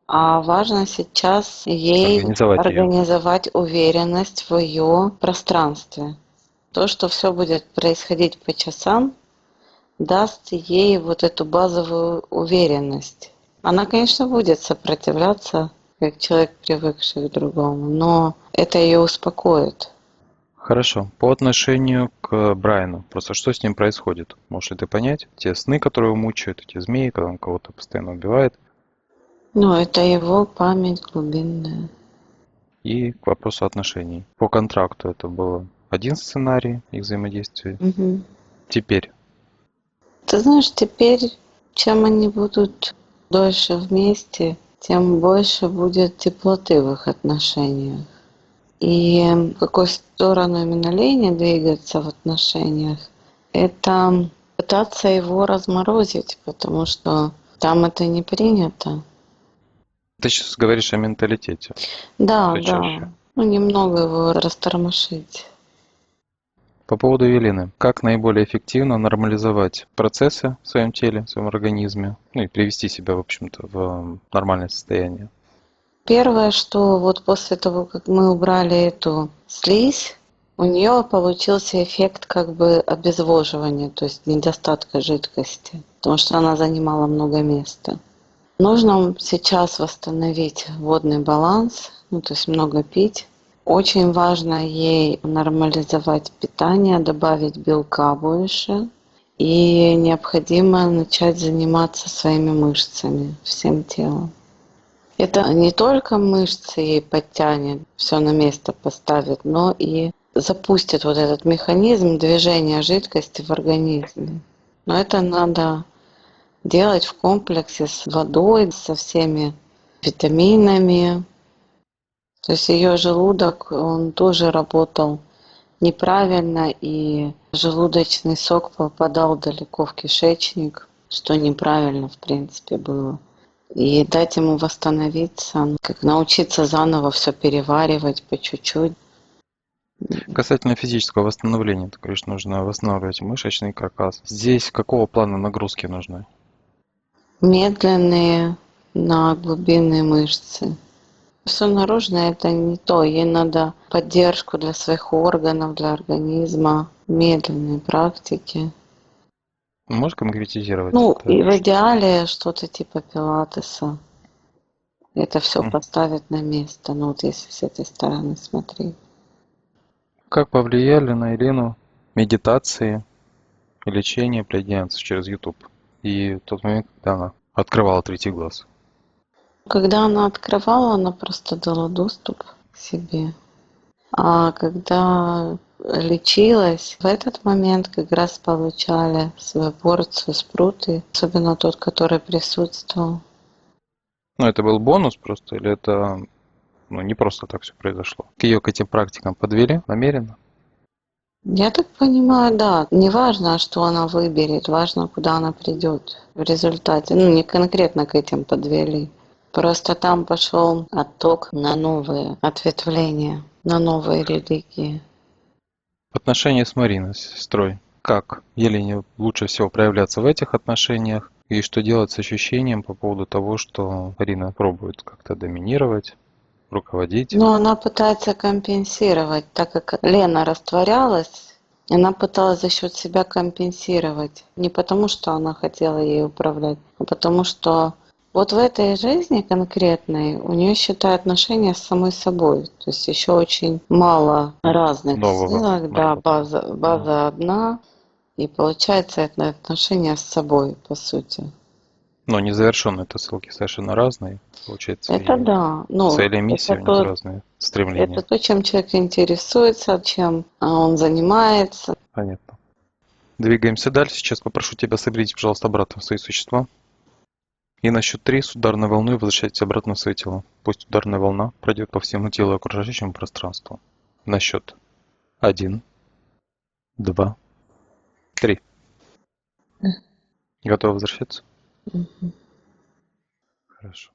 А важно сейчас ей Организовать ее. организовать уверенность в ее пространстве. То, что все будет происходить по часам, даст ей вот эту базовую уверенность. Она, конечно, будет сопротивляться, как человек, привыкший к другому, но это ее успокоит. Хорошо. По отношению к Брайану, просто что с ним происходит? Можешь ли ты понять? Те сны, которые его мучают, эти змеи, когда он кого-то постоянно убивает. Но это его память глубинная. И к вопросу отношений. По контракту это был один сценарий их взаимодействия. Мгм. Теперь Ты знаешь, теперь, чем они будут дольше вместе, тем больше будет теплоты в их отношениях. И в какую сторону именно линия двигаться в отношениях, это пытаться его разморозить, потому что там это не принято. ты сейчас говоришь о менталитете Да, все чаще. да. Ну, немного его растормошить. По поводу Елены. Как наиболее эффективно нормализовать процессы в своем теле, в своем организме, ну и привести себя, в общем-то, в нормальное состояние? Первое, что вот после того, как мы убрали эту слизь, у нее получился эффект как бы обезвоживания, то есть недостатка жидкости, потому что она занимала много места. Нужно сейчас восстановить водный баланс, ну, то есть много пить. Очень важно ей нормализовать питание, добавить белка больше. И необходимо начать заниматься своими мышцами, всем телом. Это не только мышцы ей подтянет, все на место поставит, но и запустит вот этот механизм движения жидкости в организме. Но это надо делать в комплексе с водой, со всеми витаминами. То есть ее желудок, он тоже работал неправильно, и желудочный сок попадал далеко в кишечник, что неправильно, в принципе, было. И дать ему восстановиться, как научиться заново все переваривать по чуть-чуть. Касательно физического восстановления, ты говоришь, нужно восстанавливать мышечный каркас. Здесь какого плана нагрузки нужны? Медленные на глубинные мышцы. Все наружное это не то. Ей надо поддержку для своих органов, для организма, медленные практики. Можешь конкретизировать Ну, это? и в идеале что-то типа пилатеса. Это все М. поставить на место. Ну, вот если с этой стороны смотреть. Как повлияли на Ирину медитации и лечение пляdianцев через YouTube? И тот момент, когда она открывала третий глаз. Когда она открывала, она просто дала доступ к себе. А когда лечилась, в этот момент как раз получали свою порцию спруты, особенно тот, который присутствовал. Ну, это был бонус просто, или это не просто так все произошло? Ее к этим практикам подвели намеренно? Я так понимаю, да. Не важно, что она выберет, важно, куда она придет в результате. Ну, не конкретно к этим подвели. Просто там пошел отток на новые ответвления, на новые религии. Отношения с Мариной, с сестрой. Как Елене лучше всего проявляться в этих отношениях? И что делать с ощущением по поводу того, что Арина пробует как-то доминировать, руководить? Но она пытается компенсировать, так как Лена растворялась, она пыталась за счет себя компенсировать. Не потому, что она хотела ей управлять, а потому что вот в этой жизни конкретной у нее, считай, отношения с самой собой. То есть еще очень мало разных Нового ссылок, да, наработала. база одна, и получается это отношения с собой, по сути. Но незавершенные это ссылки совершенно разные, получается, Это и да. Ну, цели и миссии у них разные, это стремления. то, чем человек интересуется, чем он занимается. Понятно. Двигаемся дальше. Сейчас попрошу тебя соберите, пожалуйста, обратно в свои существа. И на счет 3 с ударной волной возвращайтесь обратно в свое тело. Пусть ударная волна пройдет по всему телу и окружающему пространству. На счет 1, 2, 3. Готовы возвращаться? Мгм. Хорошо.